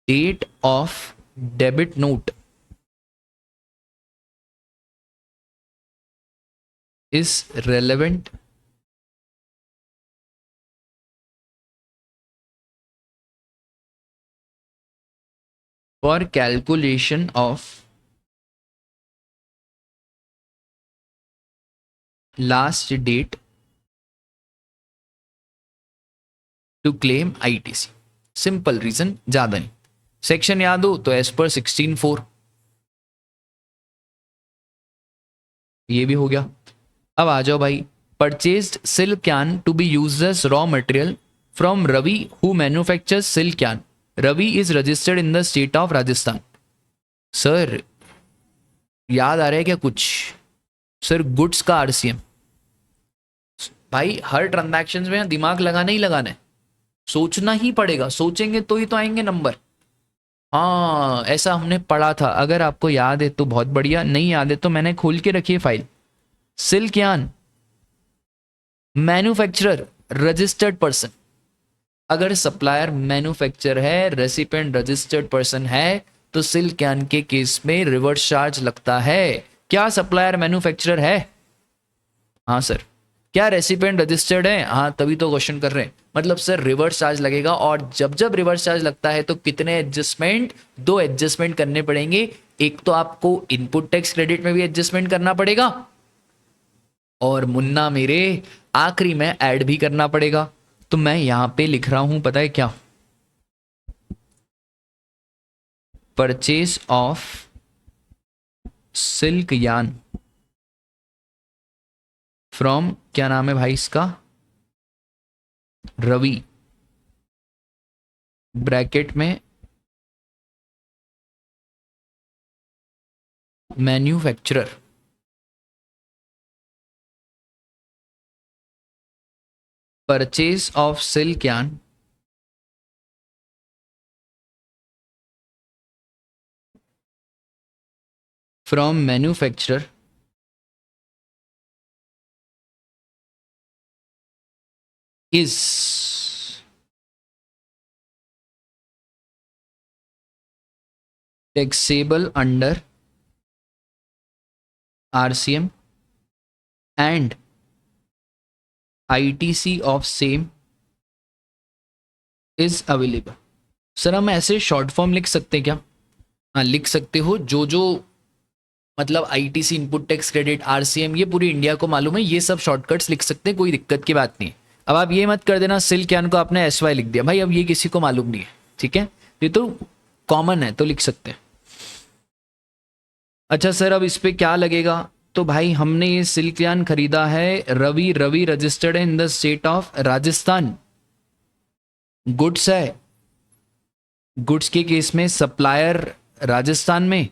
date of debit note is relevant for calculation of last date to claim ITC. Simple reason, ज्यादा नहीं। सेक्शन याद हो तो एज पर 16(4) ये भी हो गया। अब आ जाओ भाई, purchased silk can to be used as raw material from Ravi who manufactures silk can. Ravi is registered in the state of Rajasthan. सर याद आ रहा है क्या कुछ? सर गुड्स का आरसीएम। भाई हर ट्रांजैक्शन में दिमाग लगाना ही लगाना है, सोचना ही पड़ेगा, सोचेंगे तो ही तो आएंगे नंबर। हाँ ऐसा हमने पढ़ा था, अगर आपको याद है तो बहुत बढ़िया, नहीं याद है तो मैंने खोल के रखी है फाइल। सिल्क यान मैन्युफैक्चरर रजिस्टर्ड पर्सन, अगर सप्लायर मैन्युफैक्चर है, रेसिपेंट रजिस्टर्ड पर्सन है, तो सिल्क यान के केस में रिवर्स चार्ज लगता है। क्या सप्लायर मैन्युफैक्चरर है? हाँ सर। क्या रेसिपेंट रजिस्टर्ड है? हाँ तभी तो क्वेश्चन कर रहे हैं। मतलब सर रिवर्स चार्ज लगेगा, और जब जब रिवर्स चार्ज लगता है तो कितने एडजस्टमेंट? 2 एडजस्टमेंट करने पड़ेंगे। एक तो आपको इनपुट टैक्स क्रेडिट में भी एडजस्टमेंट करना पड़ेगा, और मुन्ना मेरे आखिरी में ऐड भी करना पड़ेगा। तो मैं यहां पे लिख रहा हूं, पता है क्या? परचेज ऑफ सिल्क यान फ्रॉम, क्या नाम है भाई इसका, रवि, ब्रैकेट में मैन्युफैक्चरर, परचेज ऑफ सिल्क यान from manufacturer is taxable under RCM and ITC of same is available। Sir हम ऐसे शॉर्ट फॉर्म लिख सकते हैं क्या? हाँ लिख सकते हो, जो जो मतलब ITC, input tax credit, RCM, ये पूरी इंडिया को मालूम है, ये सब शॉर्टकट्स लिख सकते हैं, कोई दिक्कत की बात नहीं है। अब आप ये मत कर देना सिल्क यान को आपने एसवाई लिख दिया, भाई अब ये किसी को मालूम नहीं है, ठीक है? ये तो कॉमन है तो लिख सकते हैं। अच्छा सर अब इस पे क्या लगेगा? तो भाई हमने ये सिल्क यान खरीदा है रवि, रवि रजिस्टर्ड है इन the state of Rajasthan. Goods है, गुड्स के केस में सप्लायर राजस्थान में,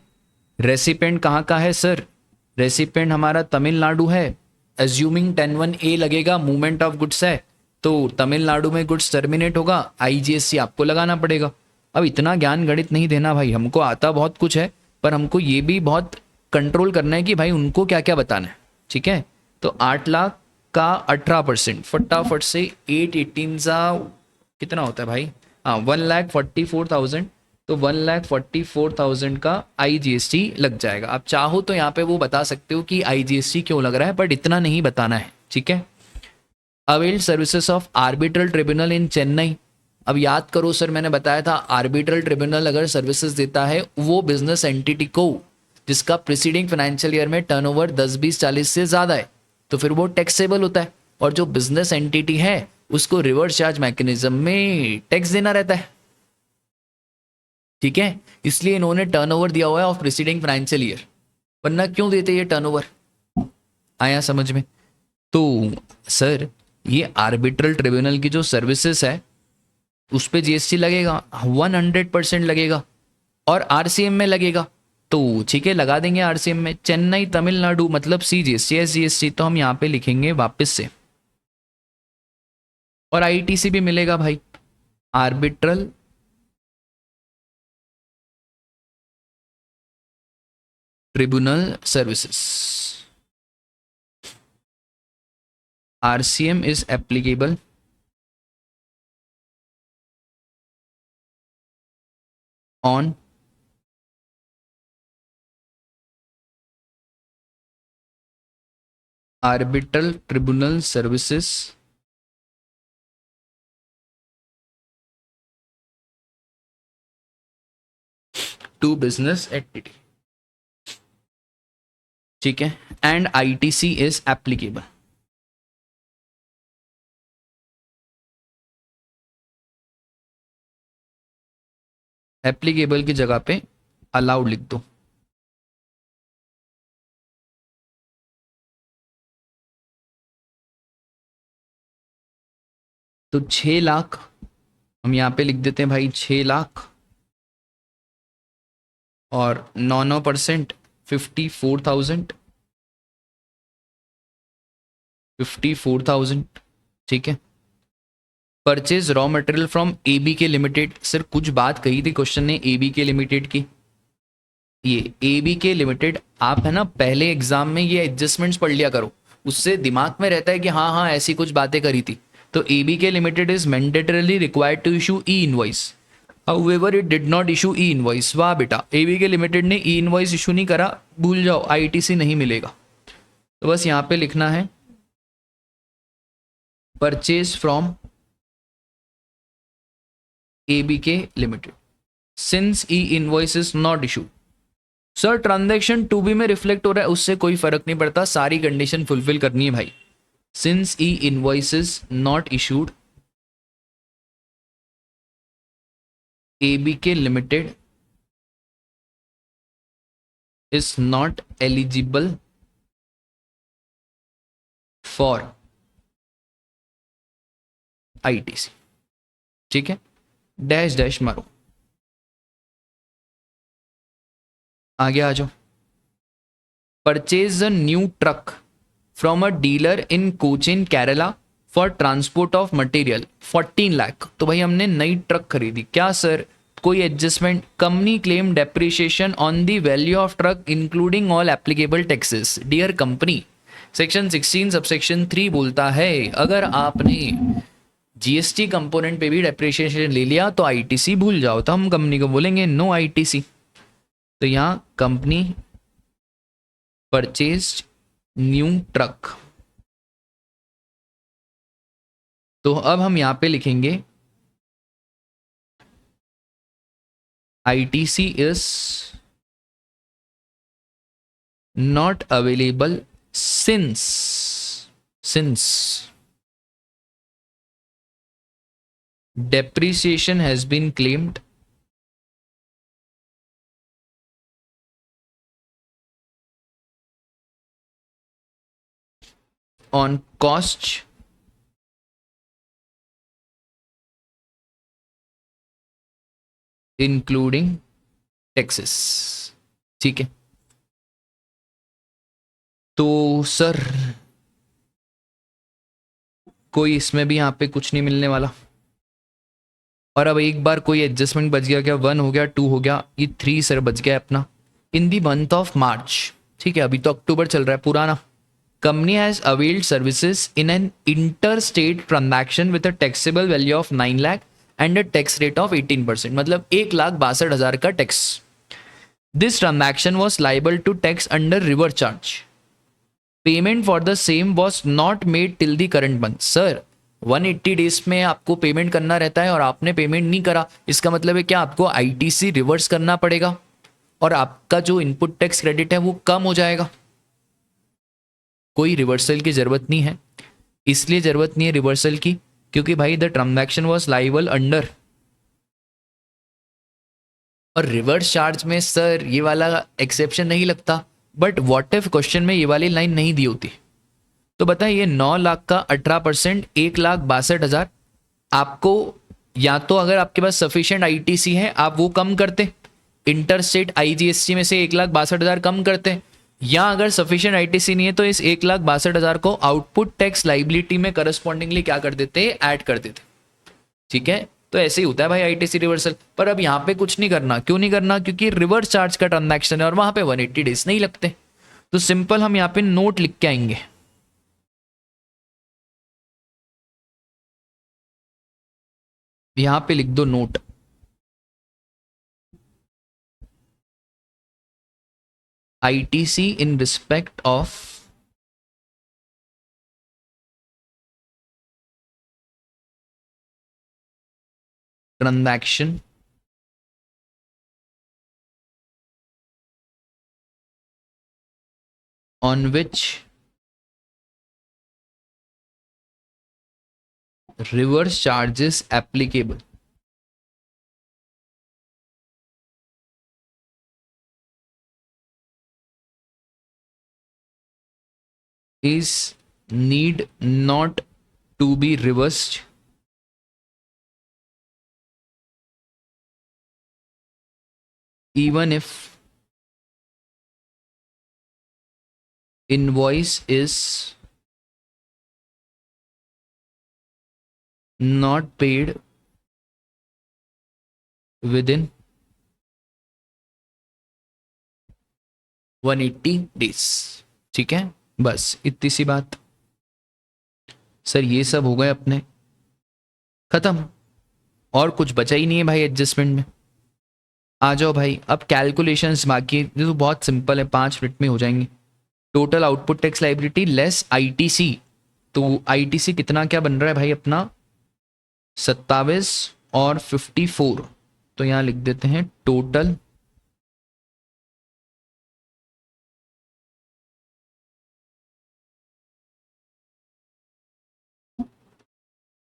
रेसिपेंट कहाँ का है सर? रेसिपेंट हमारा तमिलनाडु है। एज्यूमिंग 10(1)(a) लगेगा, मूवमेंट ऑफ गुड्स है, तो तमिलनाडु में गुड्स टर्मिनेट होगा, आईजीएसटी आपको लगाना पड़ेगा। अब इतना ज्ञान गणित नहीं देना भाई, हमको आता बहुत कुछ है, पर हमको ये भी बहुत कंट्रोल करना है कि भाई उनको क्या क्या बताना है, ठीक है? तो 8 लाख का 18%, फटाफट से 8 18 सा कितना होता है भाई? हाँ 1,44,000, तो 1,44,000 का आईजीएसटी लग जाएगा। आप चाहो तो यहाँ पे वो बता सकते हो कि आईजीएसटी क्यों लग रहा है, बट इतना नहीं बताना है, ठीक है? Availed services of arbitral tribunal इन चेन्नई। अब याद करो सर, मैंने बताया था आर्बिट्रल ट्रिब्यूनल अगर सर्विसेज देता है वो बिजनेस एंटिटी को जिसका प्रीसीडिंग फाइनेंशियल ईयर में टर्नओवर 10 20 40 से ज्यादा है, तो फिर वो टैक्सेबल होता है, और जो बिजनेस एंटिटी है उसको रिवर्स चार्ज मैकेनिज्म में टैक्स देना रहता है, ठीक है? इसलिए इन्होंने टर्नओवर दिया हुआ है ऑफ प्रीसीडिंग फाइनेंशियल ईयर, वरना क्यों देते ये टर्नओवर? आया समझ में? तो सर ये आर्बिट्रल ट्रिब्यूनल की जो सर्विसेज है उस पे जीएसटी लगेगा, 100% लगेगा, और आरसीएम में लगेगा, तो ठीक है लगा देंगे आरसीएम में। चेन्नई तमिलनाडु मतलब सीजीएसटी, एसजीएसटी तो हम यहाँ पे लिखेंगे वापस से, और आईटीसी भी मिलेगा भाई, arbitral tribunal services. RCM is applicable on arbitral tribunal services to business entity, ठीक है? And ITC is applicable। Applicable की जगह पे अलाउड लिख दो। तो 6 लाख हम यहाँ पे लिख देते हैं भाई, 6 लाख, और 9% 54,000, 54,000, ठीक है। Purchase raw material from AB K limited. Sir कुछ बात कही थी क्वेश्चन ने एबी के लिमिटेड की। ये एबी के लिमिटेड, आप है ना पहले एग्जाम में ये एडजस्टमेंट्स पढ़ लिया करो, उससे दिमाग में रहता है कि हाँ हाँ ऐसी कुछ बातें करी थी। तो AB K limited is mandatorily required to issue e invoice, however it did not issue e invoice. वाह बेटा, एबी के लिमिटेड ने ई इनवॉइस इशू नहीं करा, भूल जाओ, आईटीसी नहीं मिलेगा। तो बस यहाँ पे लिखना है purchase from AB K limited since e invoice is not issue. Sir transaction two B में रिफ्लेक्ट हो रहा है, उससे कोई फर्क नहीं पड़ता, सारी कंडीशन फुलफिल करनी है भाई। Since e invoice is not issued, AB K limited is not eligible for ITC, ठीक है। डैश डैश मारो, आगे आ जाओ। Purchase a new truck from a dealer in Cochin Kerala for transport of material 14 lakh. तो भाई हमने नई ट्रक खरीदी, क्या सर कोई adjustment? Company claim depreciation on the value of truck including all applicable taxes. Dear company, section 16 subsection 3 बोलता है अगर आपने जीएसटी कंपोनेंट पे भी डेप्रिसिएशन ले लिया तो आईटीसी भूल जाओ। तो हम कंपनी को बोलेंगे नो आईटीसी। तो यहाँ कंपनी परचेज्ड न्यू ट्रक, तो अब हम यहां पे लिखेंगे ITC is not available since depreciation has been claimed on cost including taxes, ठीक है। तो सर कोई इसमें भी यहाँ पे कुछ नहीं मिलने वाला। और अब एक बार कोई एडजस्टमेंट बच गया क्या? 1 हो गया, 2 हो गया, ये 3 सर बच गया अपना। इन दी मंथ ऑफ मार्च, ठीक है, अभी तो अक्टूबर चल रहा है पुराना। Company has availed services in an inter state transaction with a taxable value of 9 lakh and a tax rate of 18%, मतलब 1,62,000 का tax. This transaction was liable to tax under reverse charge. Payment for the same was not made till the current month. Sir 180 days में आपको पेमेंट करना रहता है और आपने पेमेंट नहीं करा, इसका मतलब है क्या आपको आईटीसी रिवर्स करना पड़ेगा और आपका जो इनपुट टैक्स क्रेडिट है वो कम हो जाएगा। कोई रिवर्सल की जरूरत नहीं है, इसलिए जरूरत नहीं है रिवर्सल की क्योंकि भाई the transaction was liable under. और रिवर्स चार्ज में सर ये वाला एक्सेप्शन नहीं लगता, बट व्हाट इफ क्वेश्चन में ये वाली लाइन नहीं दी होती तो बताइए 9 लाख का 18% 1,62,000 आपको, या तो अगर आपके पास सफिशिएंट आईटीसी है आप वो कम करते, इंटर स्टेट आईजीएसटी में से 1,62,000 कम करते, या अगर सफिशिएंट आईटीसी नहीं है तो इस 1,62,000 को आउटपुट टैक्स लाइबिलिटी में करस्पॉन्डिंगली क्या कर देते, ऐड कर देते, ठीक है। तो ऐसे ही होता है भाई आईटीसी रिवर्सल। पर अब यहाँ पे कुछ नहीं करना, क्यों नहीं करना? क्योंकि रिवर्स चार्ज का ट्रांजैक्शन है और वहां पे 180 डेज नहीं लगते। तो सिंपल हम यहाँ पे नोट लिख के आएंगे, यहां पे लिख दो note, ITC in respect of transaction on which reverse charges applicable. is need not to be reversed even if invoice is not paid within 180 days। ठीक है, बस इतनी सी बात। सर ये सब हो गए अपने, खत्म, और कुछ बचा ही नहीं है भाई एडजस्टमेंट में। आ जाओ भाई, अब कैलकुलेशंस बाकी है, ये तो बहुत सिंपल है, 5 मिनट में हो जाएंगे। Total output tax liability less ITC, तो आईटीसी कितना क्या बन रहा है भाई अपना, 27 और 54, तो यहाँ लिख देते हैं टोटल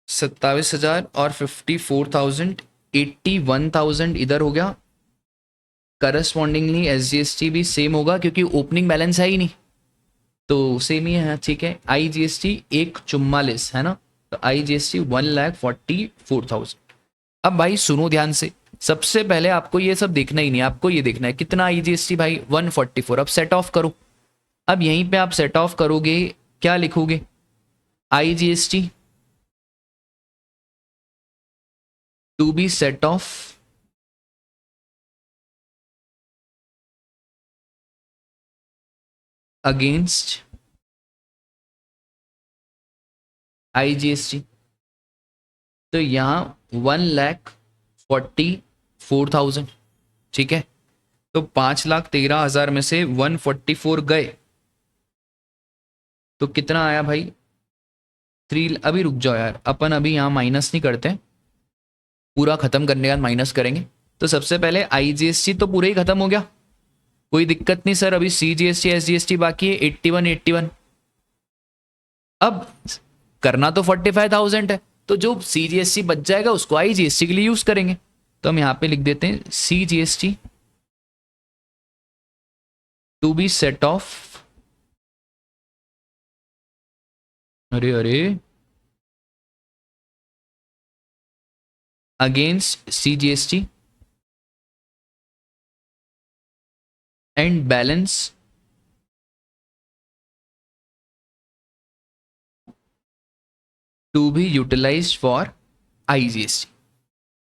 27,000 और 54,000, 81,000 इधर हो गया। करस्पॉन्डिंगली एसजीएसटी भी सेम होगा क्योंकि ओपनिंग बैलेंस है ही नहीं, तो सेम ही है। ठीक है, आईजीएसटी 144 है ना, तो आईजीएसटी 1,44,000। अब भाई सुनो ध्यान से, सबसे पहले आपको ये सब देखना ही नहीं, आपको ये देखना है कितना आईजीएसटी भाई 144। अब सेट ऑफ करो, अब यहीं पे आप सेट ऑफ करोगे, क्या लिखोगे, IGST to be set off against IGST, तो यहां 1,44,000। ठीक है, तो 5,13,000 में से 144 गए तो कितना आया भाई 3। अभी रुक जाओ यार, अपन अभी यहाँ माइनस नहीं करते, पूरा खत्म करने के बाद माइनस करेंगे। तो सबसे पहले आईजीएसटी तो पूरा ही खत्म हो गया, कोई दिक्कत नहीं सर, अभी सीजीएसटी एसजीएसटी बाकी है 81। अब करना तो 45,000 है, तो जो सीजीएसटी बच जाएगा उसको आईजीएसटी के लिए यूज करेंगे। तो हम यहाँ पे लिख देते हैं CGST to be set off, अरे अरे, against CGST and balance to be utilised for IGST.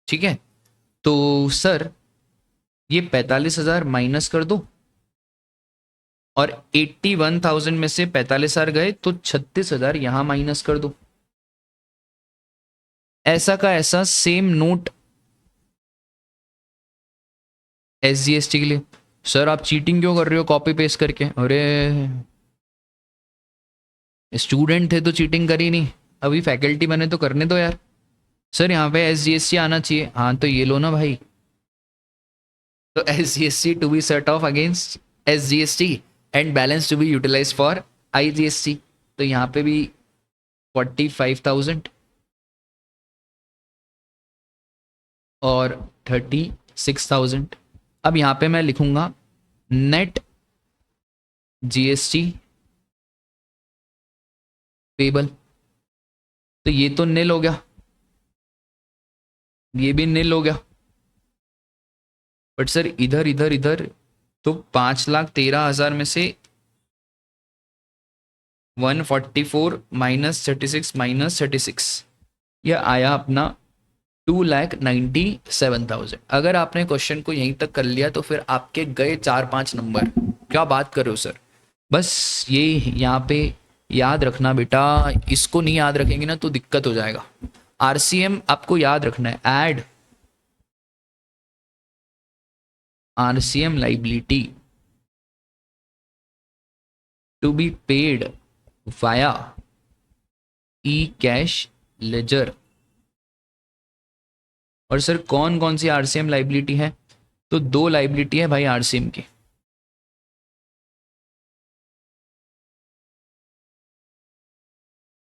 ठीक है, तो सर ये 45,000 माइनस कर दो, और 81,000 में से 45,000 गए तो 36,000 यहां माइनस कर दो। ऐसा का ऐसा सेम नोट एसजीएसटी के लिए। सर आप चीटिंग क्यों कर रहे हो कॉपी पेस्ट करके, अरे स्टूडेंट थे तो चीटिंग करी नहीं, अभी फैकल्टी बने तो करने दो यार। सर यहाँ पे एसजीएसटी आना चाहिए, हाँ तो ये लो ना भाई, तो SGST to be set off against SGST and balance to be utilise for IGST, तो यहाँ पे भी 45,000 और 36,000। अब यहाँ पे मैं लिखूंगा नेट जीएसटी पेबल, तो ये तो निल हो गया, ये भी निल हो गया, बट सर इधर इधर इधर, तो 5,13,000 में से 144 -36 यह आया अपना 2,97,000। अगर आपने क्वेश्चन को यहीं तक कर लिया तो फिर आपके गए 4-5 नंबर। क्या बात कर रहे हो सर, बस ये यहाँ पे याद रखना बेटा, इसको नहीं याद रखेंगे ना तो दिक्कत हो जाएगा। आरसीएम आपको याद रखना है, add RCM liability to be paid via e cash ledger. और सर कौन कौन सी आरसीएम लाइबिलिटी है, तो 2 लाइबिलिटी है भाई आरसीएम की,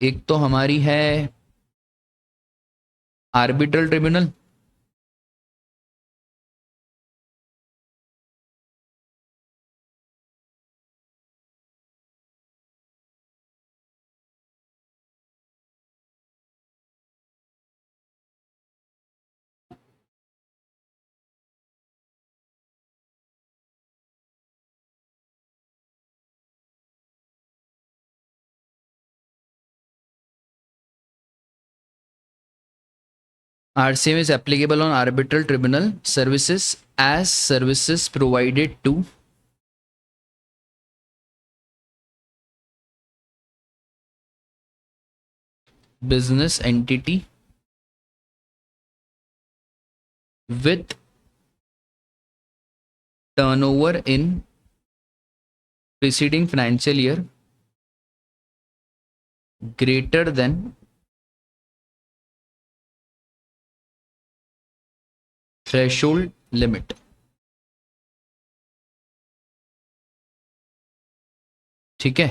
एक तो हमारी है arbitral tribunal, RCM is applicable on arbitral tribunal services as services provided to business entity with turnover in preceding financial year greater than threshold limit. ठीक है,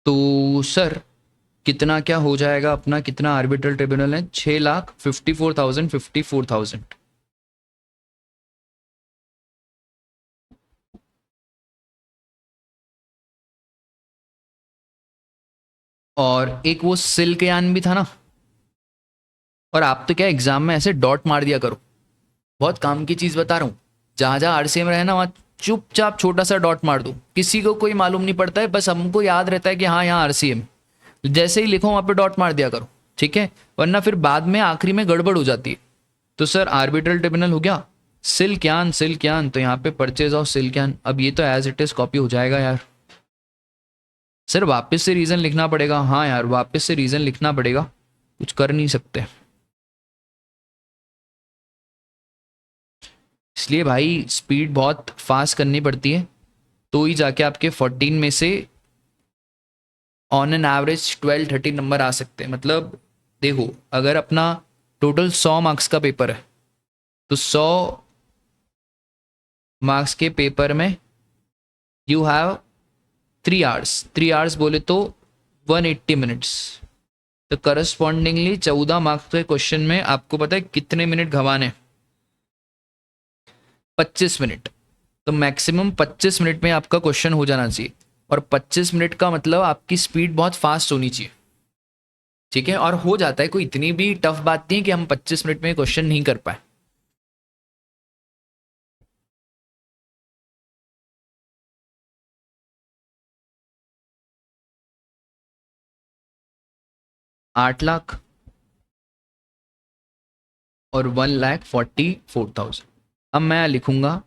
तो सर कितना क्या हो जाएगा अपना, कितना आर्बिट्रल ट्रिब्यूनल है? 6,54,000 54,000। और एक वो सिल्क यान भी था ना। और आप तो क्या एग्जाम में ऐसे डॉट मार दिया करो, बहुत काम की चीज बता रहा हूँ। जहां जहां RCM रहे ना वहां चुपचाप छोटा सा डॉट मार दो, किसी को कोई मालूम नहीं पड़ता है, बस हमको याद रहता है कि हाँ यहाँ RCM, जैसे ही लिखो वहां पे डॉट मार दिया करो, ठीक है? वरना फिर बाद में आखिरी में गड़बड़ हो जाती है। तो सर आर्बिट्रल ट्रिब्यूनल हो गया, सिल्क यान, तो यहाँ पे परचेज ऑफ सिल्क यान, अब ये तो एज इट इज कॉपी हो जाएगा यार। सर वापस से रीजन लिखना पड़ेगा, हाँ यार वापस से रीजन लिखना पड़ेगा, कुछ कर नहीं सकते। इसलिए भाई स्पीड बहुत फास्ट करनी पड़ती है, तो ही जाके आपके 14 में से ऑन एन एवरेज 12-13 नंबर आ सकते हैं। मतलब देखो, अगर अपना टोटल 100 मार्क्स का पेपर है, तो 100 मार्क्स के पेपर में यू हैव 3 आवर्स, 3 आवर्स बोले तो 180 मिनट्स। तो करस्पॉन्डिंगली 14 मार्क्स के क्वेश्चन में आपको पता है कितने मिनट गंवाने? 25 मिनट। तो मैक्सिमम 25 मिनट में आपका क्वेश्चन हो जाना चाहिए, और 25 मिनट का मतलब आपकी स्पीड बहुत फास्ट होनी चाहिए, ठीक है? और हो जाता है, कोई इतनी भी टफ बात नहीं है कि हम 25 मिनट में क्वेश्चन नहीं कर पाए। आठ लाख और 1,44,000। अब मैं लिखूंगा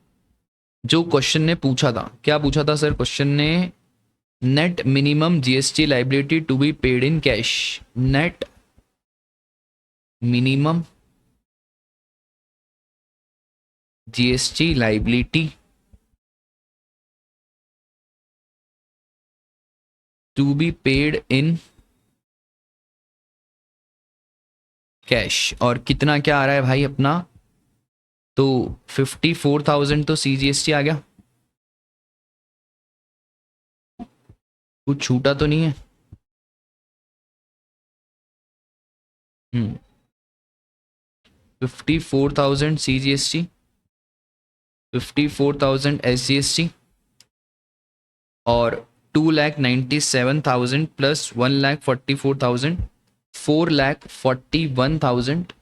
जो क्वेश्चन ने पूछा था। क्या पूछा था सर क्वेश्चन ने? Net minimum GST liability to be paid in cash. Net minimum GST liability to be paid in cash. और कितना क्या आ रहा है भाई अपना? तो 54,000 तो CGST आ गया, कुछ छूटा तो नहीं है? 54,000 CGST, 54,000 SGST, और 2,97,000 प्लस 1,44,000, 4,41,000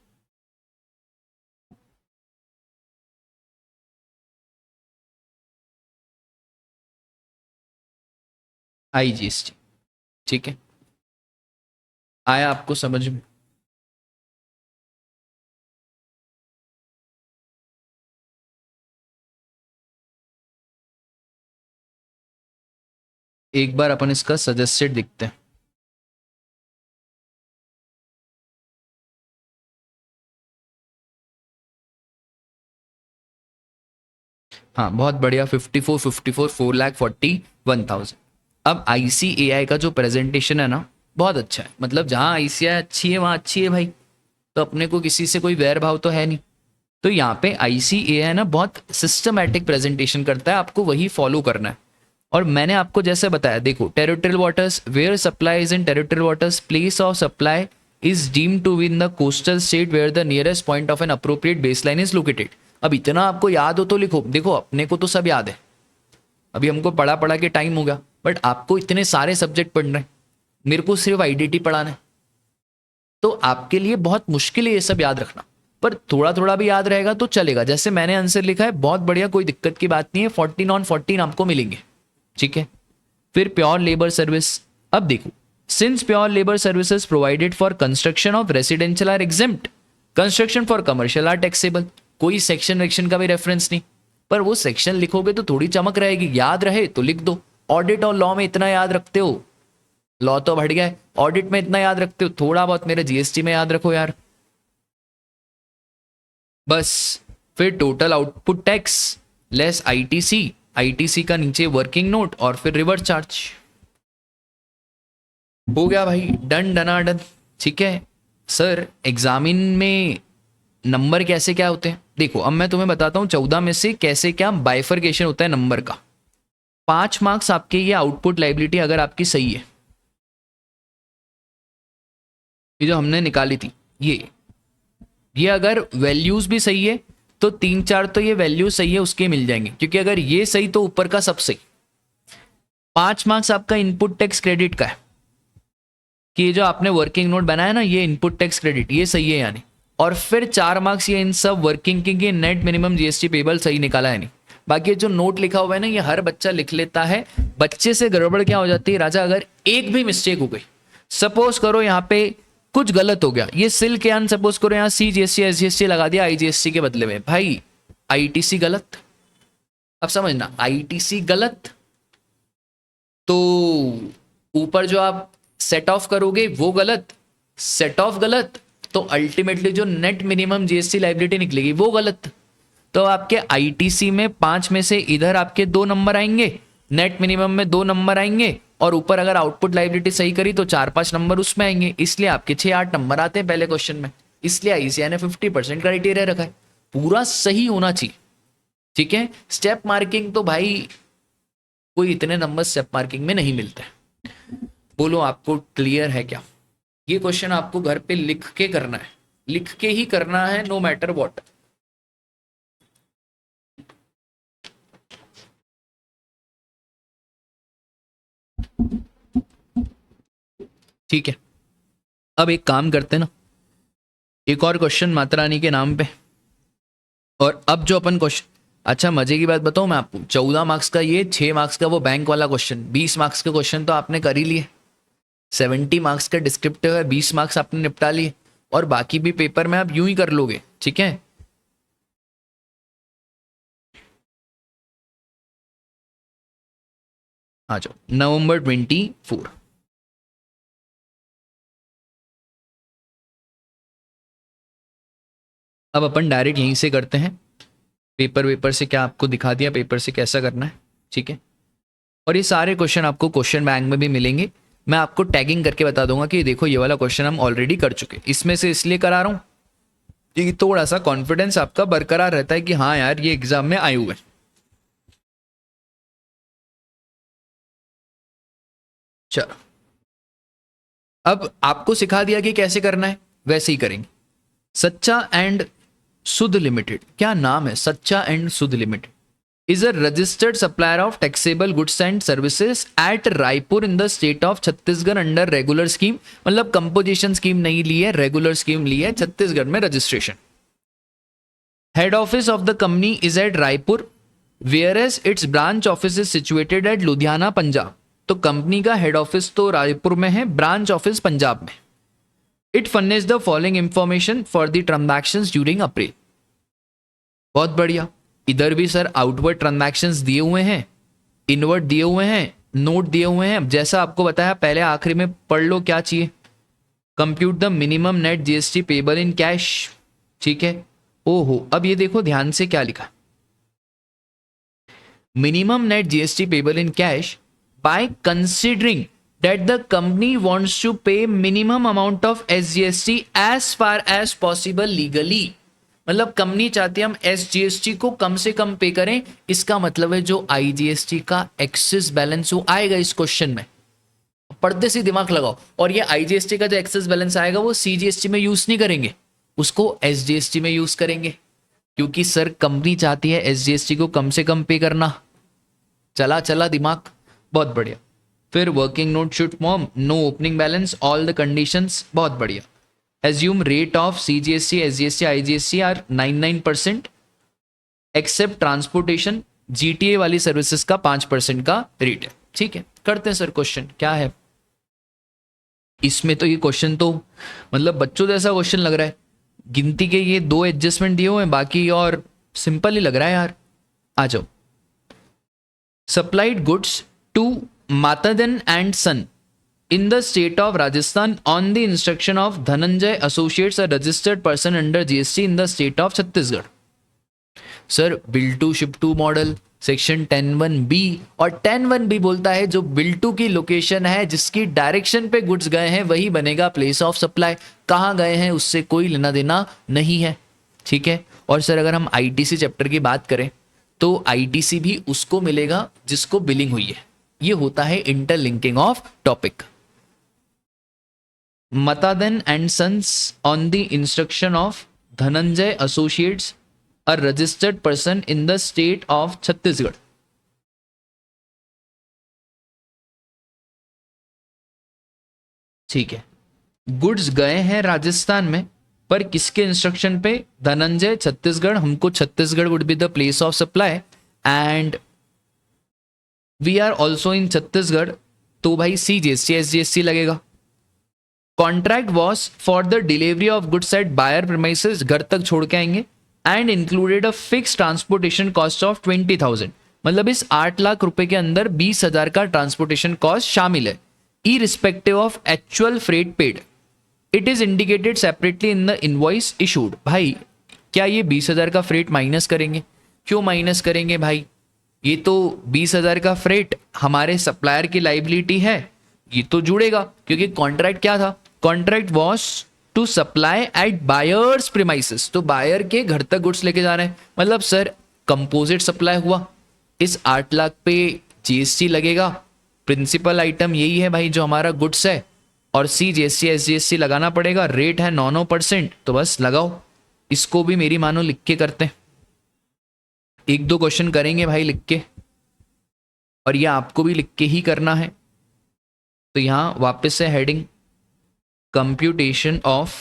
IGST। ठीक है, आया आपको समझ में? एक बार अपन इसका सजेस्टेड देखते हैं। हाँ बहुत बढ़िया, 54 54 4,41,000। अब ICAI का जो प्रेजेंटेशन है ना बहुत अच्छा है, मतलब जहाँ ICAI अच्छी है वहाँ अच्छी है भाई, तो अपने को किसी से कोई वैर भाव तो है नहीं। तो यहाँ पे ICAI ना बहुत सिस्टमैटिक प्रेजेंटेशन करता है, आपको वही फॉलो करना है। और मैंने आपको जैसे बताया, देखो territorial waters, where supply is in territorial waters, place of supply is deemed to be in the coastal state where the nearest point of an appropriate baseline is located. अब इतना आपको याद हो तो लिखो, देखो अपने को तो सब याद है, अभी हमको पढ़ा पढ़ा के टाइम हो गया, बट आपको इतने सारे सब्जेक्ट पढ़ने हैं, मेरे को सिर्फ IDT पढ़ाना है, तो आपके लिए बहुत मुश्किल है ये सब याद रखना। पर थोड़ा थोड़ा भी याद रहेगा तो चलेगा। जैसे मैंने आंसर लिखा है, बहुत बढ़िया, कोई दिक्कत की बात नहीं है, 14 on 14 आपको मिलेंगे, ठीक है? फिर प्योर लेबर सर्विस। अब देखो, since pure labour services provided for construction of residential are exempt, construction for commercial are taxable, कोई सेक्शन वेक्शन का भी रेफरेंस नहीं, पर वो सेक्शन लिखोगे तो थोड़ी चमक रहेगी, याद रहे तो लिख दो। ऑडिट और लॉ में इतना याद रखते हो, लॉ तो बढ़ गया है, ऑडिट में इतना याद रखते हो, थोड़ा बहुत मेरे जीएसटी में याद रखो यार बस। फिर total output tax less ITC, ITC का नीचे वर्किंग नोट और फिर रिवर्स चार्ज। हो गया भाई, डन डनाडन। ठीक है सर, एग्जामिन में नंबर कैसे क्या होते हैं, देखो अब मैं तुम्हें बताता हूँ 14 में से कैसे क्या बाइफरकेशन होता है नंबर का। 5 मार्क्स आपके ये आउटपुट लाइबिलिटी अगर आपकी सही है, ये जो हमने निकाली थी ये अगर वैल्यूज भी सही है तो 3-4 तो ये वैल्यू सही है उसके मिल जाएंगे, क्योंकि अगर ये सही तो ऊपर का सब सही। 5 मार्क्स आपका इनपुट टैक्स क्रेडिट का है कि ये जो आपने वर्किंग नोट बनाया ना, ये इनपुट टैक्स क्रेडिट ये सही है यानी, और फिर 4 मार्क्स ये इन सब वर्किंग की नेट मिनिमम जीएसटी पेबल सही निकाला है नहीं। बाकी जो नोट लिखा हुआ है ना, ये हर बच्चा लिख लेता है, बच्चे से गड़बड़ क्या हो जाती है राजा, अगर एक भी मिस्टेक हो गई, सपोज करो यहाँ पे कुछ गलत हो गया, ये सिल के अन सपोज करो यहाँ सीजीएसटी एसजीएसटी लगा दिया आईजीएसटी के बदले में, भाई आईटीसी गलत। अब समझना, आईटीसी गलत तो ऊपर जो आप सेट ऑफ करोगे वो गलत, सेट ऑफ गलत तो अल्टीमेटली जो नेट मिनिमम जीएसटी लाइबिलिटी निकलेगी वो गलत। तो आपके आईटीसी में 5 में से इधर आपके 2 नंबर आएंगे, नेट मिनिमम में 2 नंबर आएंगे, और ऊपर अगर आउटपुट लाइबिलिटी सही करी तो 4-5 नंबर उसमें आएंगे, इसलिए आपके 6-8 नंबर आते हैं पहले क्वेश्चन में। इसलिए आईसीएआई ने 50% क्राइटेरिया रखा है, पूरा सही होना चाहिए। ठीक है, स्टेप मार्किंग तो भाई कोई इतने नंबर स्टेप मार्किंग में नहीं मिलते। बोलो आपको क्लियर है क्या? ये क्वेश्चन आपको घर पे लिख के करना है, लिख के ही करना है, नो मैटर व्हाट। ठीक है, अब एक काम करते हैं ना, एक और क्वेश्चन माता रानी के नाम पे, और अब जो अपन क्वेश्चन, अच्छा मजे की बात बताऊं मैं आपको, 14 मार्क्स का ये, 6 मार्क्स का वो बैंक वाला क्वेश्चन, 20 मार्क्स के क्वेश्चन तो आपने कर ही लिए, 70 मार्क्स का डिस्क्रिप्टिव है, 20 मार्क्स आपने निपटा लिए, और बाकी भी पेपर में आप यूं ही कर लोगे। ठीक है, आ जाओ नवंबर 24। अब अपन डायरेक्ट यहीं से करते हैं, पेपर से क्या आपको दिखा दिया, पेपर से कैसा करना है। ठीक है, और ये सारे क्वेश्चन आपको क्वेश्चन बैंक में भी मिलेंगे, मैं आपको टैगिंग करके बता दूंगा कि देखो ये वाला क्वेश्चन हम ऑलरेडी कर चुके, इसमें से इसलिए करा रहा हूं कि थोड़ा सा कॉन्फिडेंस आपका बरकरार रहता है कि हाँ यार ये एग्जाम में आए हुए। चलो, अब आपको सिखा दिया कि कैसे करना है, वैसे ही करेंगे। सच्चा एंड सुध लिमिटेड, क्या नाम है, सच्चा एंड सुध limited is a registered supplier of taxable goods and services at Raipur in the state of Chhattisgarh under regular scheme, मतलब कंपोजिशन स्कीम नहीं ली है, रेगुलर स्कीम ली है, छत्तीसगढ़ में registration. Head office of the company is at Raipur whereas its branch office is situated at Ludhiana Punjab. तो कंपनी का हेड ऑफिस तो रायपुर में है, ब्रांच ऑफिस पंजाब में। It furnish the following information for the transactions during April. बहुत बढ़िया, इधर भी सर आउटवर्ड ट्रांजैक्शंस दिए हुए हैं, इनवर्ड दिए हुए हैं, नोट दिए हुए हैं। जैसा आपको बताया पहले, आखिरी में पढ़ लो क्या चाहिए, compute the minimum net GST payable in cash. ठीक है, ओहो अब ये देखो ध्यान से क्या लिखा, minimum net GST payable in cash by considering that the company wants to pay minimum amount of SGST as far as possible legally। मतलब कंपनी चाहती है हम SGST को कम से कम पे करें, इसका मतलब है जो IGST का एक्सेस बैलेंस वो आएगा इस क्वेश्चन में, पढ़ते से दिमाग लगाओ, और ये IGST का जो एक्सेस बैलेंस आएगा वो CGST में यूज नहीं करेंगे, उसको SGST में यूज करेंगे, क्योंकि सर कंपनी चाहती है SGST को कम से कम पे करना। चला दिमाग, बहुत बढ़िया। फिर working note should form no opening balance all the conditions, बहुत बढ़िया। Assume rate of CGST SGST IGST are 99% except transportation, GTA वाली सर्विसेज का 5% का रेट है। ठीक है, करते हैं सर क्वेश्चन क्या है इसमें। तो ये क्वेश्चन तो मतलब बच्चों जैसा क्वेश्चन लग रहा है, गिनती के ये 2 एडजस्टमेंट दिए हुए हैं, बाकी और सिंपल ही लग रहा है यार। आ जाओ। Supplied goods to Matadin and son in the state of Rajasthan on the instruction of Dhananjay Associates, a registered person under GST in the state of Chhattisgarh. Sir bill to ship to model section 10(1)(b) और 10(1)(b) बोलता है जो बिल टू की लोकेशन है, जिसकी डायरेक्शन पे गुड्स गए हैं, वही बनेगा प्लेस ऑफ सप्लाई। कहाँ गए हैं उससे कोई लेना देना नहीं है, ठीक है। और सर अगर हम आईटीसी चैप्टर की बात करें तो आईटीसी भी उसको मिलेगा जिसको बिलिंग हुई है। ये होता है interlinking of topic. Matadan and Sons on the instruction of Dhananjay Associates, a registered person in the state of Chhattisgarh. ठीक है, गुड्स गए हैं राजस्थान में, पर किसके इंस्ट्रक्शन पे? धनंजय, छत्तीसगढ़। हमको Chhattisgarh would be the place of supply and we are also in Chhattisgarh, तो भाई CGST SGST लगेगा। Contract was for the delivery of goods at buyer premises, घर तक छोड़ के आएंगे, and included a fix transportation cost of 20,000। मतलब इस 8 लाख रुपए के अंदर 20,000 का ट्रांसपोर्टेशन कॉस्ट शामिल है, irrespective of actual freight paid. It is indicated separately in the invoice issued. भाई क्या ये 20,000 का फ्रेट माइनस करेंगे? क्यों माइनस करेंगे भाई? ये तो 20,000 का फ्रेट हमारे सप्लायर की लाइबिलिटी है, ये तो जुड़ेगा, क्योंकि कॉन्ट्रैक्ट क्या था? Contract was to supply at buyer's premises, तो बायर के घर तक गुड्स लेके जा रहे हैं। मतलब सर कंपोजिट सप्लाई हुआ, इस 8 लाख पे जीएसटी लगेगा। प्रिंसिपल आइटम यही है भाई जो हमारा गुड्स है, और CGST SGST लगाना पड़ेगा। रेट है 9%, तो बस लगाओ। इसको भी मेरी मानो लिख के करते हैं, 1-2 क्वेश्चन करेंगे भाई लिख के, और ये आपको भी लिख के ही करना है। तो यहां वापस से heading computation of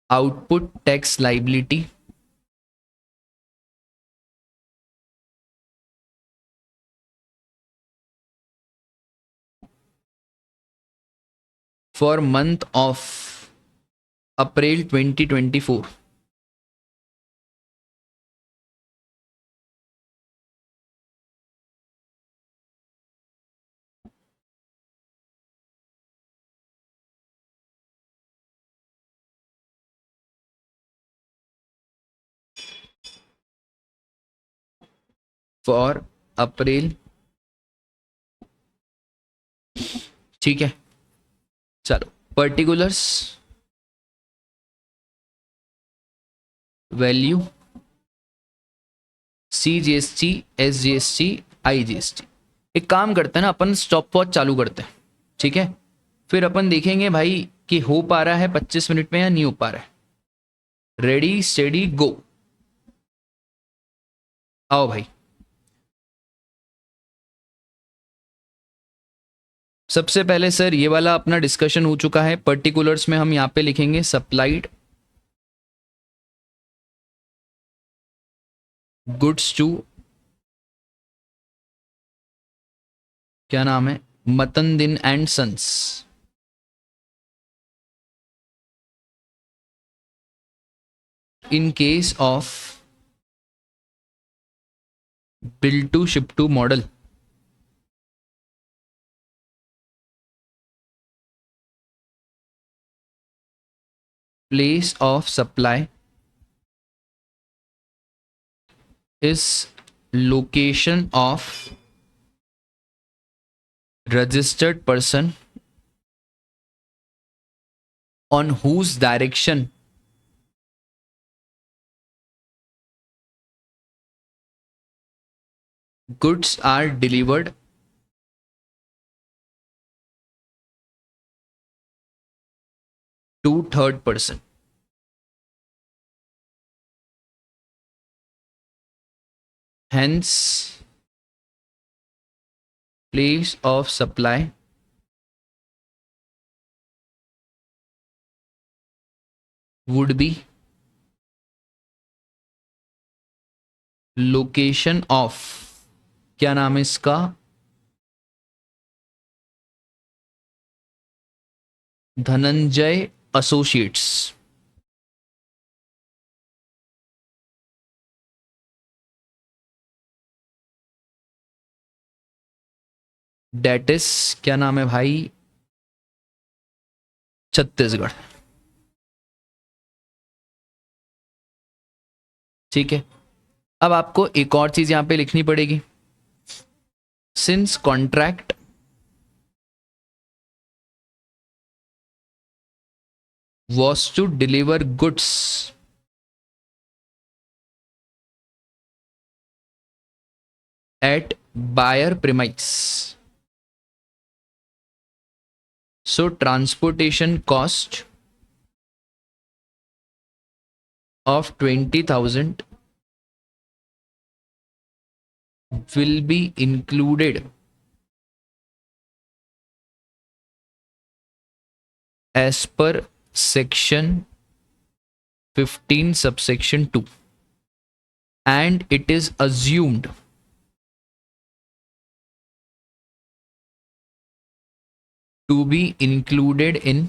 output tax liability for month of April 2024। For अप्रैल, ठीक है। चलो particulars, value, CGST SGST IGST। एक काम करते हैं ना, अपन स्टॉप वॉच चालू करते हैं, ठीक है। फिर अपन देखेंगे भाई कि हो पा रहा है 25 मिनट में या नहीं हो पा रहा है। रेडी स्टेडी गो, आओ भाई। सबसे पहले सर ये वाला अपना डिस्कशन हो चुका है। पर्टिकुलर्स में हम यहां पे लिखेंगे सप्लाइड गुड्स टू, क्या नाम है, Matadin and sons. In case of bill to ship to model, place of supply is location of registered person on whose direction goods are delivered to third person। Hence place of supply would be location of, क्या नाम है इसका, धनंजय एसोसिएट्स। डेट इज, क्या नाम है भाई, छत्तीसगढ़। ठीक है, अब आपको एक और चीज यहां पे लिखनी पड़ेगी। Since contract was to deliver goods at buyer premise, so transportation cost of 20,000 will be included as per section 15 subsection 2, and it is assumed to be included in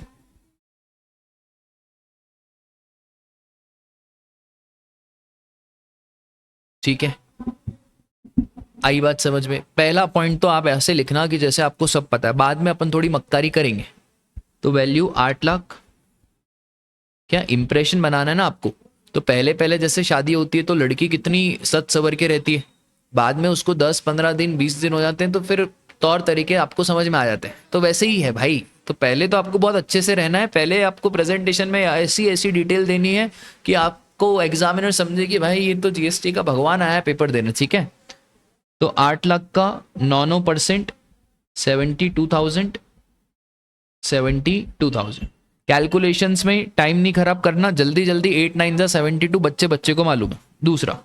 ठीक है, आई बात समझ में। पहला पॉइंट तो आप ऐसे लिखना कि जैसे आपको सब पता है, बाद में अपन थोड़ी मक्कारी करेंगे। तो वैल्यू 8 लाख, क्या इंप्रेशन बनाना है ना आपको। तो पहले पहले जैसे शादी होती है तो लड़की कितनी सच सवर के रहती है, बाद में उसको 10-15 दिन 20 दिन हो जाते हैं तो फिर तौर तरीके आपको समझ में आ जाते हैं। तो वैसे ही है भाई, तो पहले तो आपको बहुत अच्छे से रहना है, पहले आपको प्रेजेंटेशन में ऐसी ऐसी डिटेल देनी है कि आपको एग्जामिनर समझे कि भाई ये तो जीएसटी का भगवान आया है पेपर देने। ठीक है, तो 8 लाख का 9% 72,000, 72,000। कैलकुलेशंस में टाइम नहीं खराब करना, जल्दी जल्दी 8 9 72, बच्चे बच्चे को मालूम है। दूसरा,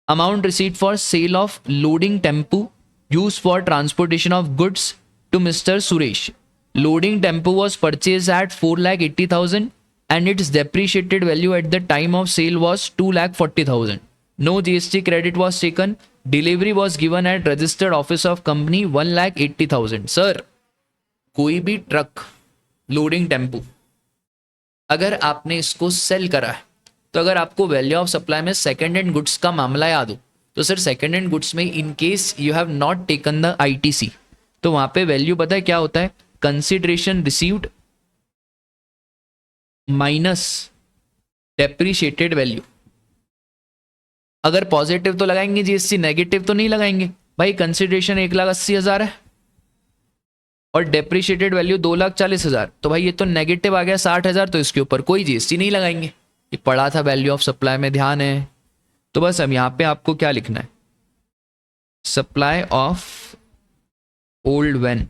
amount receipt for sale of loading tempo use for transportation of goods to mister Suresh. Loading tempo was purchase at 4,80,000 and its depreciated value at the time of sale was 2,40,000. No GST credit was taken. Delivery was given at registered office of company 1,80,000. Sir, कोई भी ट्रक लोडिंग टेम्पू अगर आपने इसको सेल करा है, तो अगर आपको वैल्यू ऑफ सप्लाई में सेकंड हैंड गुड्स का मामला याद हो, तो सर सेकंड हैंड गुड्स में इन case you have not taken the ITC, तो वहां पे वैल्यू पता है क्या होता है, कंसिडरेशन रिसीव्ड माइनस डेप्रीशिएटेड वैल्यू। अगर पॉजिटिव तो लगाएंगे जीएसटी, नेगेटिव तो नहीं लगाएंगे भाई। कंसिडरेशन 1,80,000 है और डेप्रीशिएटेड वैल्यू 2,40,000, तो भाई ये तो नेगेटिव आ गया 60,000, तो इसके ऊपर कोई जीएसटी नहीं लगाएंगे। ये पढ़ा था वैल्यू ऑफ सप्लाई में, ध्यान है। तो बस अब यहां पे आपको क्या लिखना है, supply of old van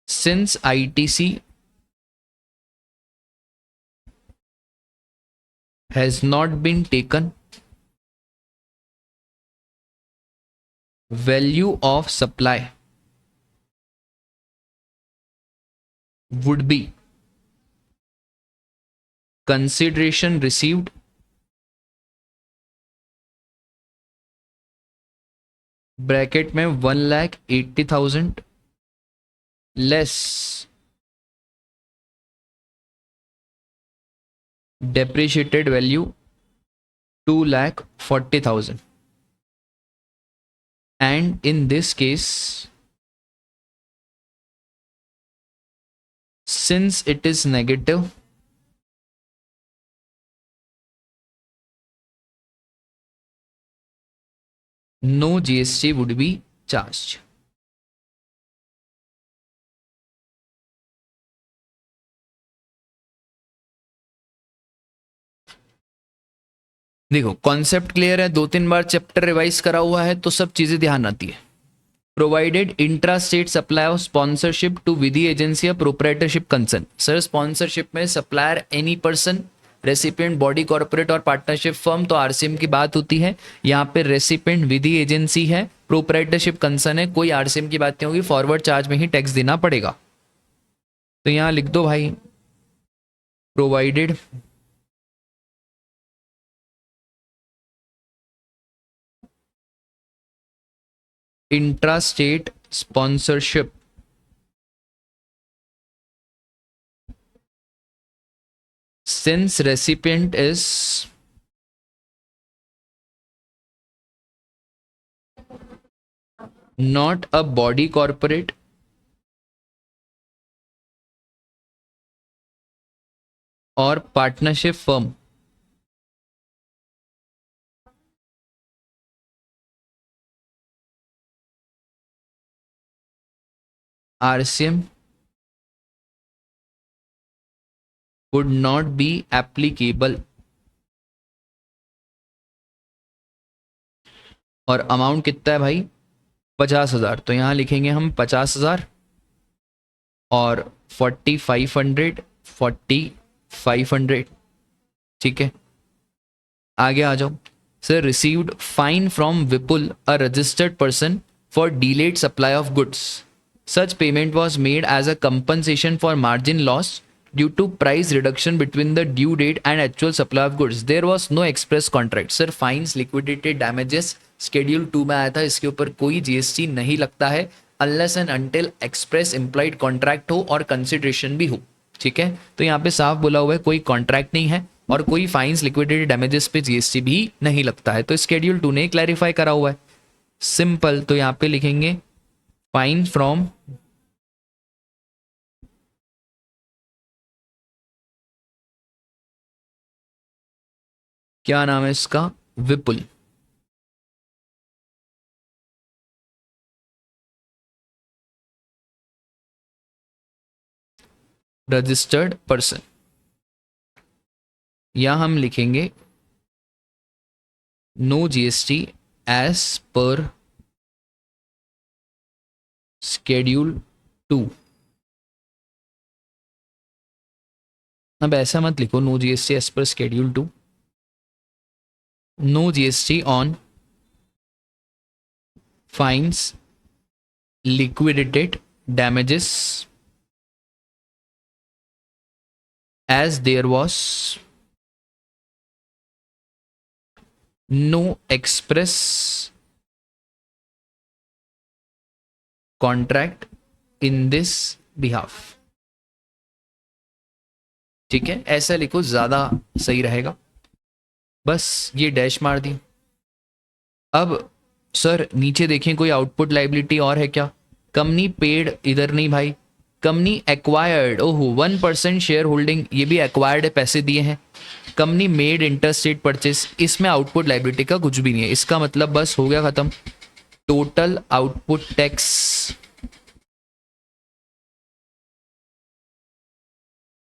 since ITC has not been taken, value of supply would be consideration received bracket में 1,80,000 less depreciated value 2,40,000, and in this case since it is negative, no GST would be charged. देखो कॉन्सेप्ट क्लियर है, 2-3 बार चैप्टर रिवाइज करा हुआ है तो सब चीजें ध्यान आती है। Provided intra state supply of sponsorship to Vidhi agency या प्रोप्राइटरशिप कंसर्न। सर स्पॉन्सरशिप में supplier any person, recipient body corporate और पार्टनरशिप फर्म, तो आरसीएम की बात होती है। यहाँ पे रेसिपिएंट विधि एजेंसी है, प्रोप्राइटरशिप कंसर्न है, कोई आरसीएम की बात नहीं होगी, फॉरवर्ड चार्ज में ही टैक्स देना पड़ेगा। तो यहाँ लिख दो भाई, provided intra state sponsorship since recipient is not a body corporate or partnership firm. RCM would not be applicable. और अमाउंट कितना है भाई? 50,000। तो यहाँ लिखेंगे हम 50,000 और 4,500 4,500। ठीक है, आगे आ जाओ sir. Received fine from Vipul a registered person for delayed supply of goods. Such payment was made as a compensation for margin loss due to price reduction between the due date and actual supply of goods. There was no express contract. Sir fines, liquidated damages schedule 2 में आया था, इसके ऊपर कोई जीएसटी नहीं लगता है unless and until express employed contract हो और कंसिडरेशन भी हो. ठीक है, तो यहाँ पे साफ बोला हुआ है कोई कॉन्ट्रैक्ट नहीं है और कोई फाइन्स, लिक्विडेटेड डैमेजेस पे जीएसटी भी नहीं लगता है. तो शेड्यूल 2 ने क्लैरिफाई करा हुआ है. सिंपल. तो यहाँ पे लिखेंगे फाइन फ्रॉम क्या नाम है इसका? विपुल. Registered person. या हम लिखेंगे no GST as per schedule 2. अब ऐसा मत लिखो no GST as per schedule 2. No GST on fines, liquidated damages as there was no express contract in this behalf. ठीक है, ऐसा लिखो, ज्यादा सही रहेगा. बस ये डैश मार दी. अब सर नीचे देखें कोई आउटपुट लाइबिलिटी और है क्या? कंपनी पेड, इधर नहीं भाई. कंपनी एक्वायर्ड, ओहो 1% शेयर होल्डिंग, ये भी एक्वायर्ड है, पैसे दिए हैं. कंपनी मेड इंटरस्टेट परचेस, इसमें आउटपुट लाइबिलिटी का कुछ भी नहीं है. इसका मतलब बस हो गया खत्म. टोटल आउटपुट टैक्स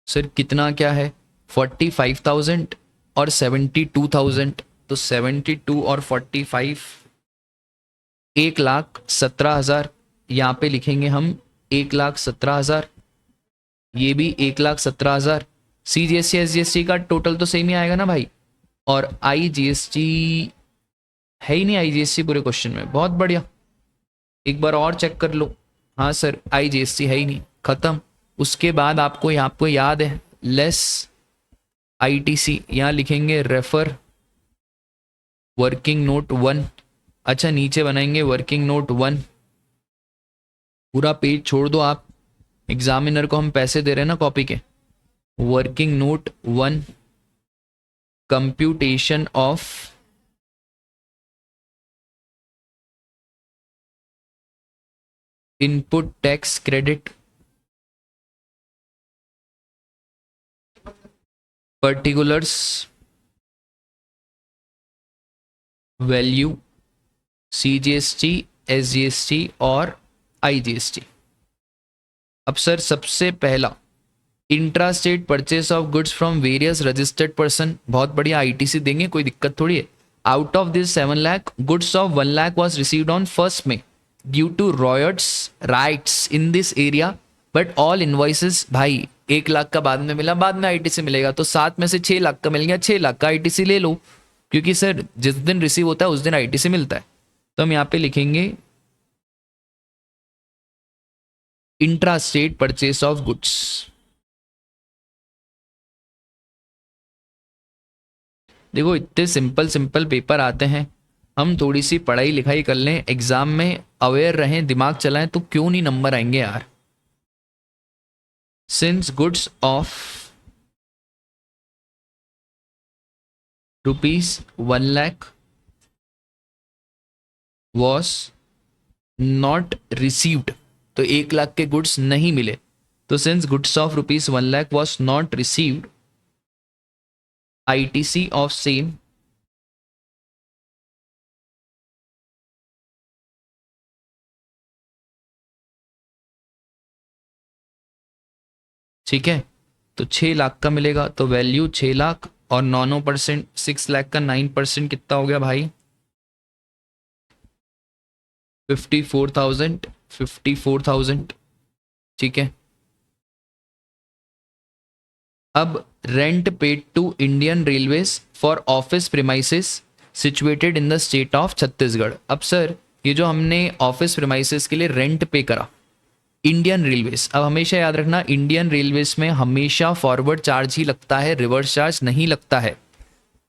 सर कितना क्या है? 45,000 और 72,000. तो 72 और 45 1,17,000. यहाँ पे लिखेंगे हम 1,17,000. ये भी 1,17,000. CGST SGST का टोटल तो सेम ही आएगा ना भाई. और IGST है ही नहीं, IGST पूरे क्वेश्चन में. बहुत बढ़िया, एक बार और चेक कर लो. हाँ सर IGST है ही नहीं, खत्म. उसके बाद आपको याद है लेस ITC. यहाँ लिखेंगे रेफर वर्किंग नोट 1. अच्छा नीचे बनाएंगे वर्किंग नोट 1. पूरा पेज छोड़ दो आप, एग्जामिनर को हम पैसे दे रहे हैं ना कॉपी के. Working note 1 computation of input tax credit particulars value CGST SGST और IGST. अब सर सबसे पहला intra state purchase of goods from various registered person. बहुत बढ़िया, ITC देंगे, कोई दिक्कत थोड़ी है. Out of this 7 lakh goods of 1 lakh was received on 1 May due to riots rights in this area but all invoices. भाई 1 लाख का बाद में मिला, बाद में ITC मिलेगा. तो 7 में से 6 लाख का मिल गया, 6 लाख का ITC ले लो, क्योंकि सर जिस दिन रिसीव होता है उस दिन ITC मिलता है. तो हम यहाँ पे लिखेंगे intra state purchase of goods. देखो इतने सिंपल पेपर आते हैं, हम थोड़ी सी पढ़ाई लिखाई कर लें, एग्जाम में अवेयर रहें, दिमाग चलाएं, तो क्यों नहीं नंबर आएंगे यार। Since goods of ₹1,00,000 was not received, तो 1 लाख के गुड्स नहीं मिले, तो since goods of ₹1,00,000 was not received, ITC of same ठीक है, तो 6 लाख का मिलेगा, तो वैल्यू 6 लाख और 9% 6 लाख का 9% कितना हो गया भाई, 54,000। ठीक है, अब rent paid to Indian railways for office premises situated in the state of Chhattisgarh. अब सर ये जो हमने ऑफिस प्रीमाइसेस के लिए रेंट पे करा इंडियन रेलवेज, अब हमेशा याद रखना इंडियन रेलवेज में हमेशा फॉरवर्ड चार्ज ही लगता है, रिवर्स चार्ज नहीं लगता है।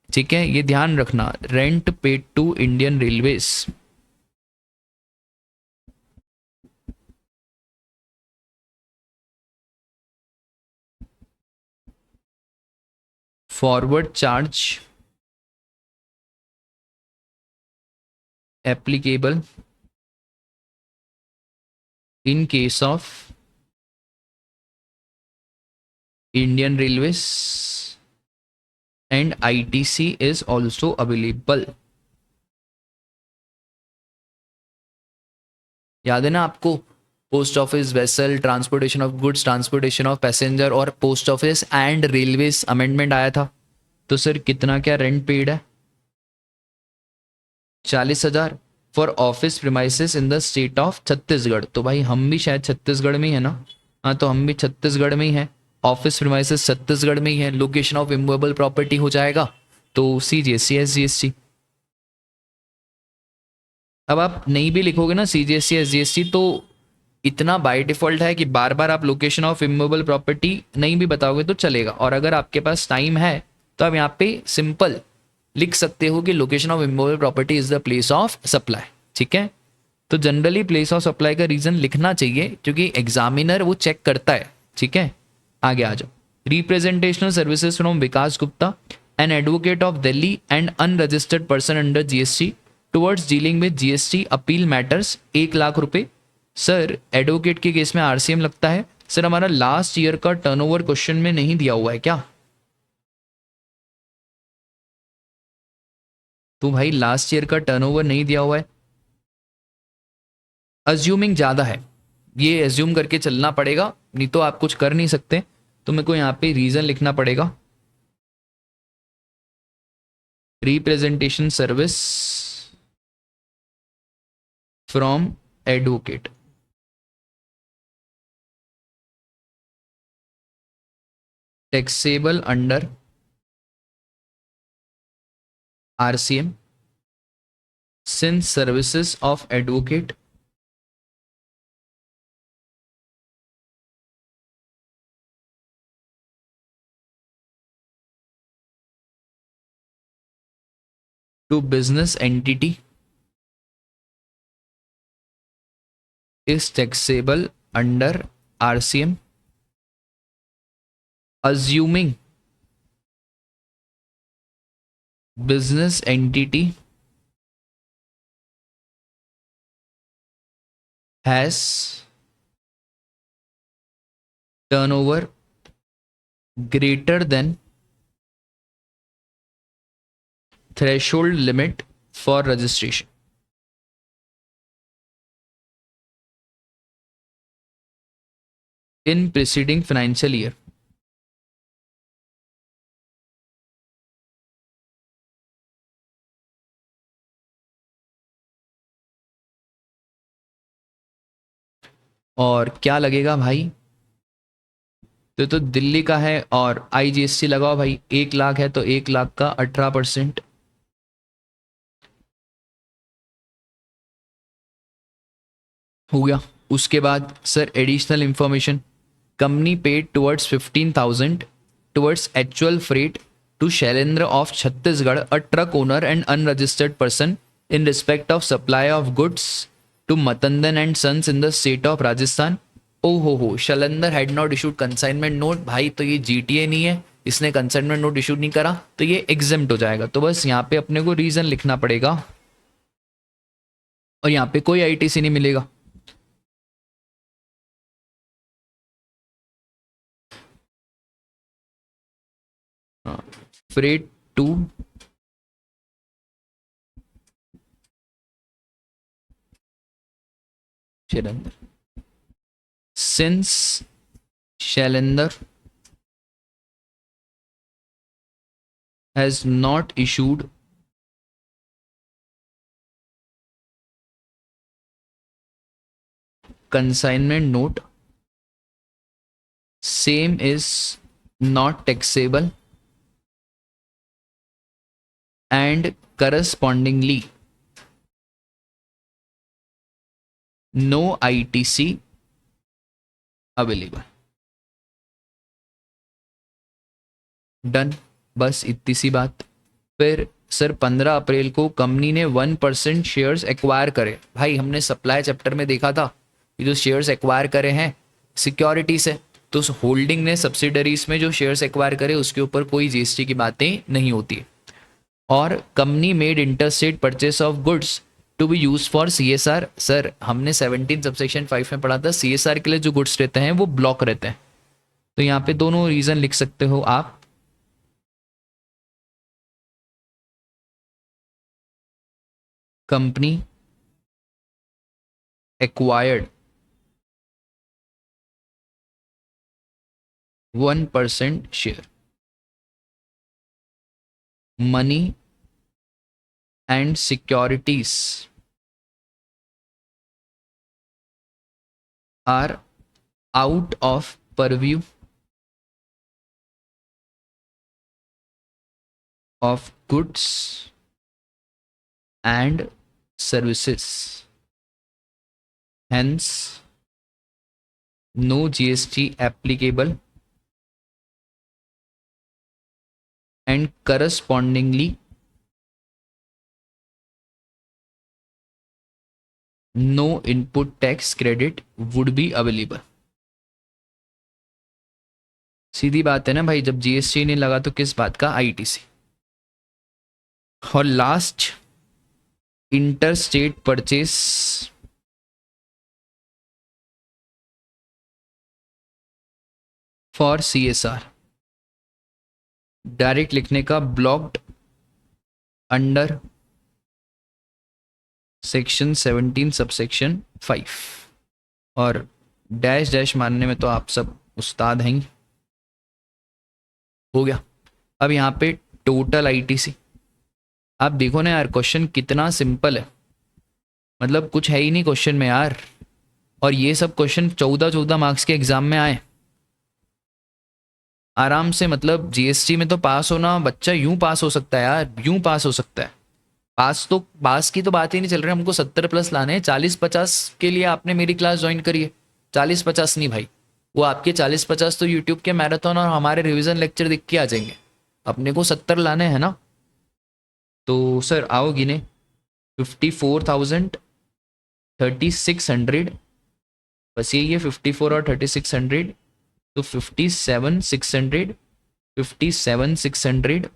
ठीक है, ये ध्यान रखना, rent paid to Indian railways, forward charge applicable in case of Indian Railways and ITC is also available। याद है ना आपको, post office vessel, transportation of goods, transportation of passenger और post office and railways amendment आया था। तो सर कितना क्या रेंट पेड है, 40,000 for office premises in the state of Chhattisgarh. तो भाई हम भी शायद छत्तीसगढ़ में ही है ना, हाँ तो हम भी छत्तीसगढ़ में ही हैं, ऑफिस प्रीमाइसेस छत्तीसगढ़ में ही है, लोकेशन ऑफ इमूवेबल प्रॉपर्टी हो जाएगा तो CGST SGST। अब आप नहीं भी लिखोगे ना CGST SGST तो इतना बाय डिफॉल्ट है कि बार बार आप लोकेशन ऑफ इमूवेबल प्रॉपर्टी नहीं भी बताओगे तो चलेगा, और अगर आपके पास टाइम है तो आप यहाँ पे सिंपल लिख सकते हो कि location of immovable property is the place of supply. ठीक है, तो जनरली प्लेस ऑफ सप्लाई का रीजन लिखना चाहिए क्योंकि एग्जामिनर वो चेक करता है। ठीक है, आगे आ जाओ। Representational services from Vikas Gupta, an advocate of Delhi and unregistered person under GST towards dealing with GST appeal matters, 1 lakh रुपए। सर एडवोकेट के केस में RCM लगता है। सर हमारा लास्ट ईयर का टर्नओवर क्वेश्चन में नहीं दिया हुआ है क्या, तो भाई लास्ट ईयर का टर्नओवर नहीं दिया हुआ है, अज्यूमिंग ज़्यादा है, ये एज्यूम करके चलना पड़ेगा, नहीं तो आप कुछ कर नहीं सकते। तो मेरे को यहाँ पे रीज़न लिखना पड़ेगा, representation service from advocate, taxable under RCM since services of advocate to business entity is taxable under RCM assuming business entity has turnover greater than threshold limit for registration। in preceding financial year। और क्या लगेगा भाई, तो दिल्ली का है और IGST लगाओ भाई, 1 लाख है तो 1 लाख का 18% हो गया। उसके बाद sir additional information, company paid towards 15,000 towards actual freight to Shailendra of Chhattisgarh, a truck owner and unregistered person in respect of supply of goods to Matandan and Sons in the state of Rajasthan. ओ हो Shailendra had not issued consignment note. भाई तो ये जीटीए नहीं है, इसने कंसाइनमेंट नोट इशूड नहीं करा तो ये एग्जेम्प्ट हो जाएगा. तो बस यहाँ पे अपने को रीजन लिखना पड़ेगा और यहाँ पे कोई आईटीसी नहीं मिलेगा. Freight to Shailendra. Since Shailendra has not issued consignment note, same is not taxable and correspondingly no ITC available. Done. बस इतनी सी बात. फिर सर 15 अप्रैल को कंपनी ने 1% शेयर्स एक्वायर करे. भाई हमने सप्लाई चैप्टर में देखा था ये जो शेयर्स एक्वायर करे हैं सिक्योरिटी से, तो उस होल्डिंग ने सब्सिडरीज में जो शेयर्स एक्वायर करे उसके ऊपर कोई जीएसटी की बातें नहीं होती. और company made interstate purchase of goods to be use for CSR. Sir हमने 17 सबसेक्शन 5 में पढ़ा था CSR के लिए जो गुड्स रहते हैं वो ब्लॉक रहते हैं. तो यहाँ पे दोनों रीजन लिख सकते हो आप. Company acquired 1% share, money and securities are out of purview of goods and services. Hence, no GST applicable and correspondingly no input tax credit would be available. सीधी बात है ना भाई, जब जीएसटी नहीं लगा तो किस बात का आईटीसी. और last inter state purchase for CSR. Direct लिखने का ब्लॉक्ड अंडर सेक्शन 17 सबसेक्शन 5 और डैश डैश मानने में तो आप सब उस्ताद हैं. हो गया. अब यहाँ पे टोटल आईटीसी आप देखो ना यार, क्वेश्चन कितना सिंपल है, मतलब कुछ है ही नहीं क्वेश्चन में यार. और ये सब क्वेश्चन 14 मार्क्स के एग्जाम में आए आराम से. मतलब जीएसटी में तो पास होना, बच्चा यूं पास हो सकता है यार, यूं पास हो सकता है. पास की तो बात ही नहीं चल रही, हमको 70+ लाने हैं. 40-50 के लिए आपने मेरी क्लास ज्वाइन करी है, 40-50 नहीं भाई. वो आपके 40-50 तो यूट्यूब के मैराथन और हमारे रिवीजन लेक्चर देख के आ जाएंगे. अपने को 70 लाने हैं ना. तो सर आओ गिने. 54,000, 3600, बस यही है 54 और 3600. तो 57,600, 57,600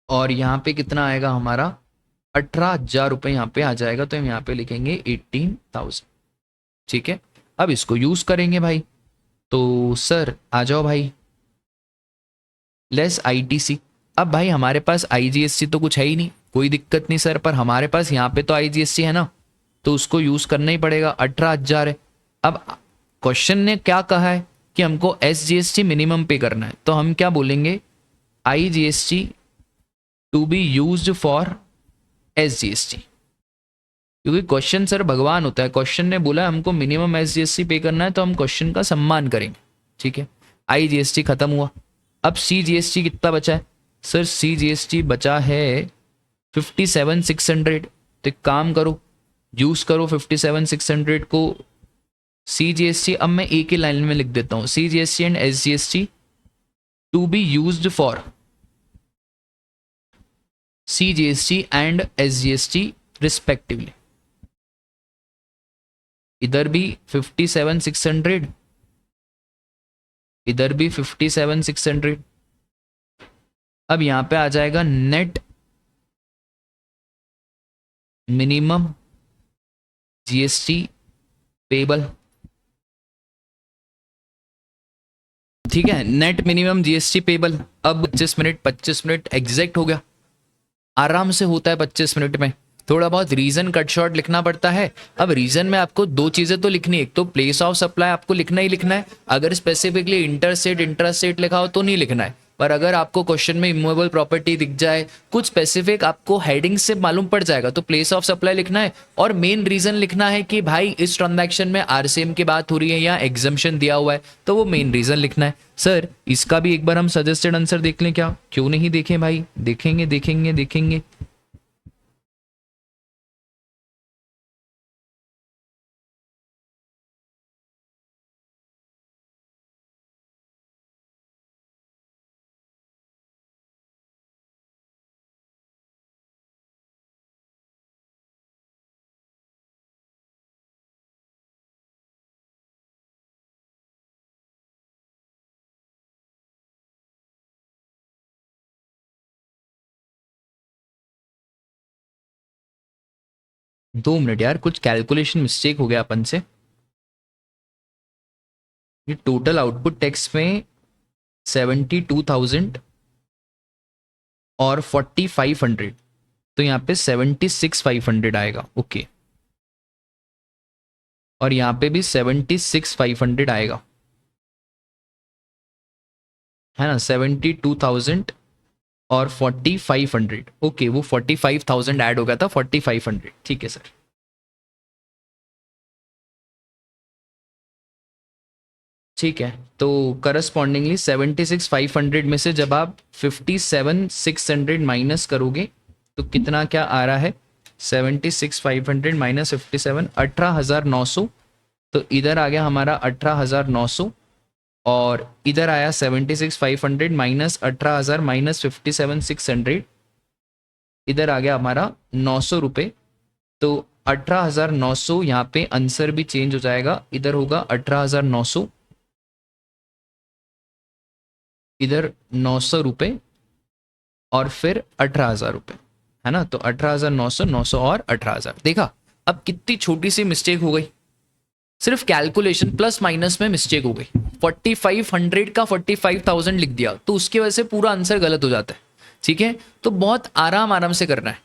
और यहाँ पे कितना आएगा हमारा 18,000 रुपये यहाँ पे आ जाएगा. तो हम यहाँ पे लिखेंगे 18,000. ठीक है. अब इसको यूज करेंगे भाई. तो सर आ जाओ भाई, लेस आईटीसी. अब भाई हमारे पास आईजीएसटी तो कुछ है ही नहीं, कोई दिक्कत नहीं सर, पर हमारे पास यहाँ पे तो आईजीएसटी है ना, तो उसको यूज करना ही पड़ेगा. 18,000 है. अब क्वेश्चन ने क्या कहा है कि हमको एसजीएसटी मिनिमम पे करना है, तो हम क्या बोलेंगे, IGST to be used for SGST. क्योंकि क्वेश्चन सर भगवान होता है. क्वेश्चन ने बोला हमको मिनिमम एसजीएसटी पे करना है, तो हम क्वेश्चन का सम्मान करेंगे. ठीक है. आईजीएसटी खत्म हुआ. अब सीजीएसटी कितना बचा है सर? सीजीएसटी बचा है 57,600. तो एक काम करो, यूज करो 57,600 को. सीजीएसटी अब मैं एक ही लाइन में लिख देता हूं, CGST and SGST to be used for CGST and SGST respectively. इधर भी 57,600, इधर भी 57,600। अब यहां पे आ जाएगा नेट मिनिमम GST पेबल। ठीक है, नेट मिनिमम GST पेबल। अब 25 मिनट एग्जैक्ट हो गया, आराम से होता है 25 मिनट में। थोड़ा बहुत रीजन कट शॉर्ट लिखना पड़ता है। अब रीजन में आपको दो चीजें तो लिखनी है, एक तो प्लेस ऑफ सप्लाई आपको लिखना ही लिखना है, अगर स्पेसिफिकली इंटरस्टेट इंट्रास्टेट लिखा हो तो नहीं लिखना है। पर अगर आपको क्वेश्चन में इमूवेबल प्रॉपर्टी दिख जाए, कुछ स्पेसिफिक आपको हेडिंग से मालूम पड़ जाएगा, तो प्लेस ऑफ सप्लाई लिखना है और मेन रीजन लिखना है कि भाई इस ट्रांजैक्शन में RCM की बात हो रही है या एग्जम्पशन दिया हुआ है, तो वो मेन रीजन लिखना है। सर इसका भी एक बार हम सजेस्टेड आंसर देख लें क्या? क्यों नहीं देखें भाई, देखेंगे देखेंगे देखेंगे। दो मिनट यार, कुछ कैलकुलेशन मिस्टेक हो गया अपन से। ये टोटल आउटपुट टैक्स में 72,000 और 4,500, तो यहाँ पे 76,500 आएगा। ओके, और यहाँ पे भी 76,500 आएगा, है ना? 72,000 और 4,500। ओके, वो 45,000 ऐड हो गया था, 4,500। ठीक है सर। ठीक है, तो करस्पॉन्डिंगली 76,500 में से जब आप 57,600 माइनस करोगे तो कितना क्या आ रहा है? 76,500 माइनस 57, 18,900। तो इधर आ गया हमारा 18,900, और इधर आया 76,500 माइनस 18,000 माइनस 57,600, इधर आ गया हमारा 900 रुपये। तो 18,900, यहाँ पे आंसर भी चेंज हो जाएगा, इधर होगा 18,900, इधर 900 रुपये, और फिर 18,000 रुपये, है ना? तो 18,900, 900 और 18,000। देखा अब कितनी छोटी सी मिस्टेक हो गई, सिर्फ कैलकुलेशन प्लस माइनस में मिस्टेक हो गई। 4,500 का 45,000 लिख दिया, तो उसकी वजह से पूरा आंसर गलत हो जाता है। ठीक है, तो बहुत आराम आराम से करना है,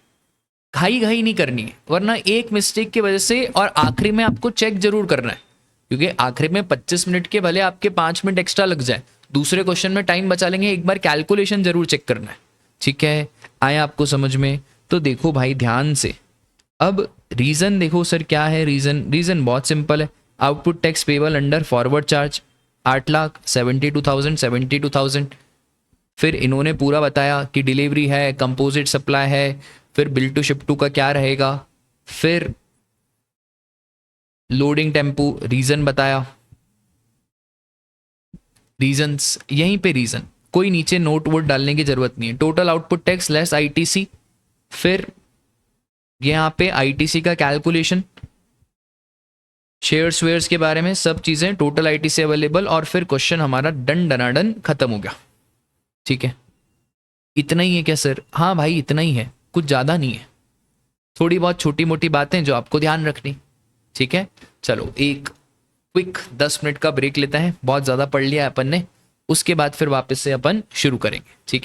घाई घाई नहीं करनी है, वरना एक मिस्टेक की वजह से, और आखिरी में आपको चेक जरूर करना है, क्योंकि आखिरी में 25 मिनट के भले आपके 5 मिनट एक्स्ट्रा लग जाए, दूसरे क्वेश्चन में टाइम बचा लेंगे, एक बार कैलकुलेशन जरूर चेक करना है। ठीक है, आया आपको समझ में? तो देखो भाई ध्यान से, अब रीजन देखो सर क्या है। रीजन बहुत सिंपल है, output tax payable under forward charge 8,72,000। फिर इन्होंने पूरा बताया कि डिलीवरी है, कंपोजिट सप्लाई है, फिर बिल टू शिप टू का क्या रहेगा, फिर लोडिंग टेम्पू, रीजन बताया, रीजंस यहीं पे रीजन, कोई नीचे नोट वोट डालने की जरूरत नहीं है। Total output tax less ITC, फिर यहाँ पे ITC का कैलकुलेशन, शेयर्स वेयर्स के बारे में सब चीजें, टोटल ITC अवेलेबल, और फिर क्वेश्चन हमारा डन डनाडन खत्म हो गया। ठीक है, इतना ही है क्या सर? हाँ भाई इतना ही है, कुछ ज्यादा नहीं है, थोड़ी बहुत छोटी मोटी बातें जो आपको ध्यान रखनी। ठीक है, चलो एक क्विक 10 मिनट का ब्रेक लेते हैं, बहुत ज़्यादा पढ़ लिया अपन ने, उसके बाद फिर वापस से अपन शुरू करेंगे। ठीक है।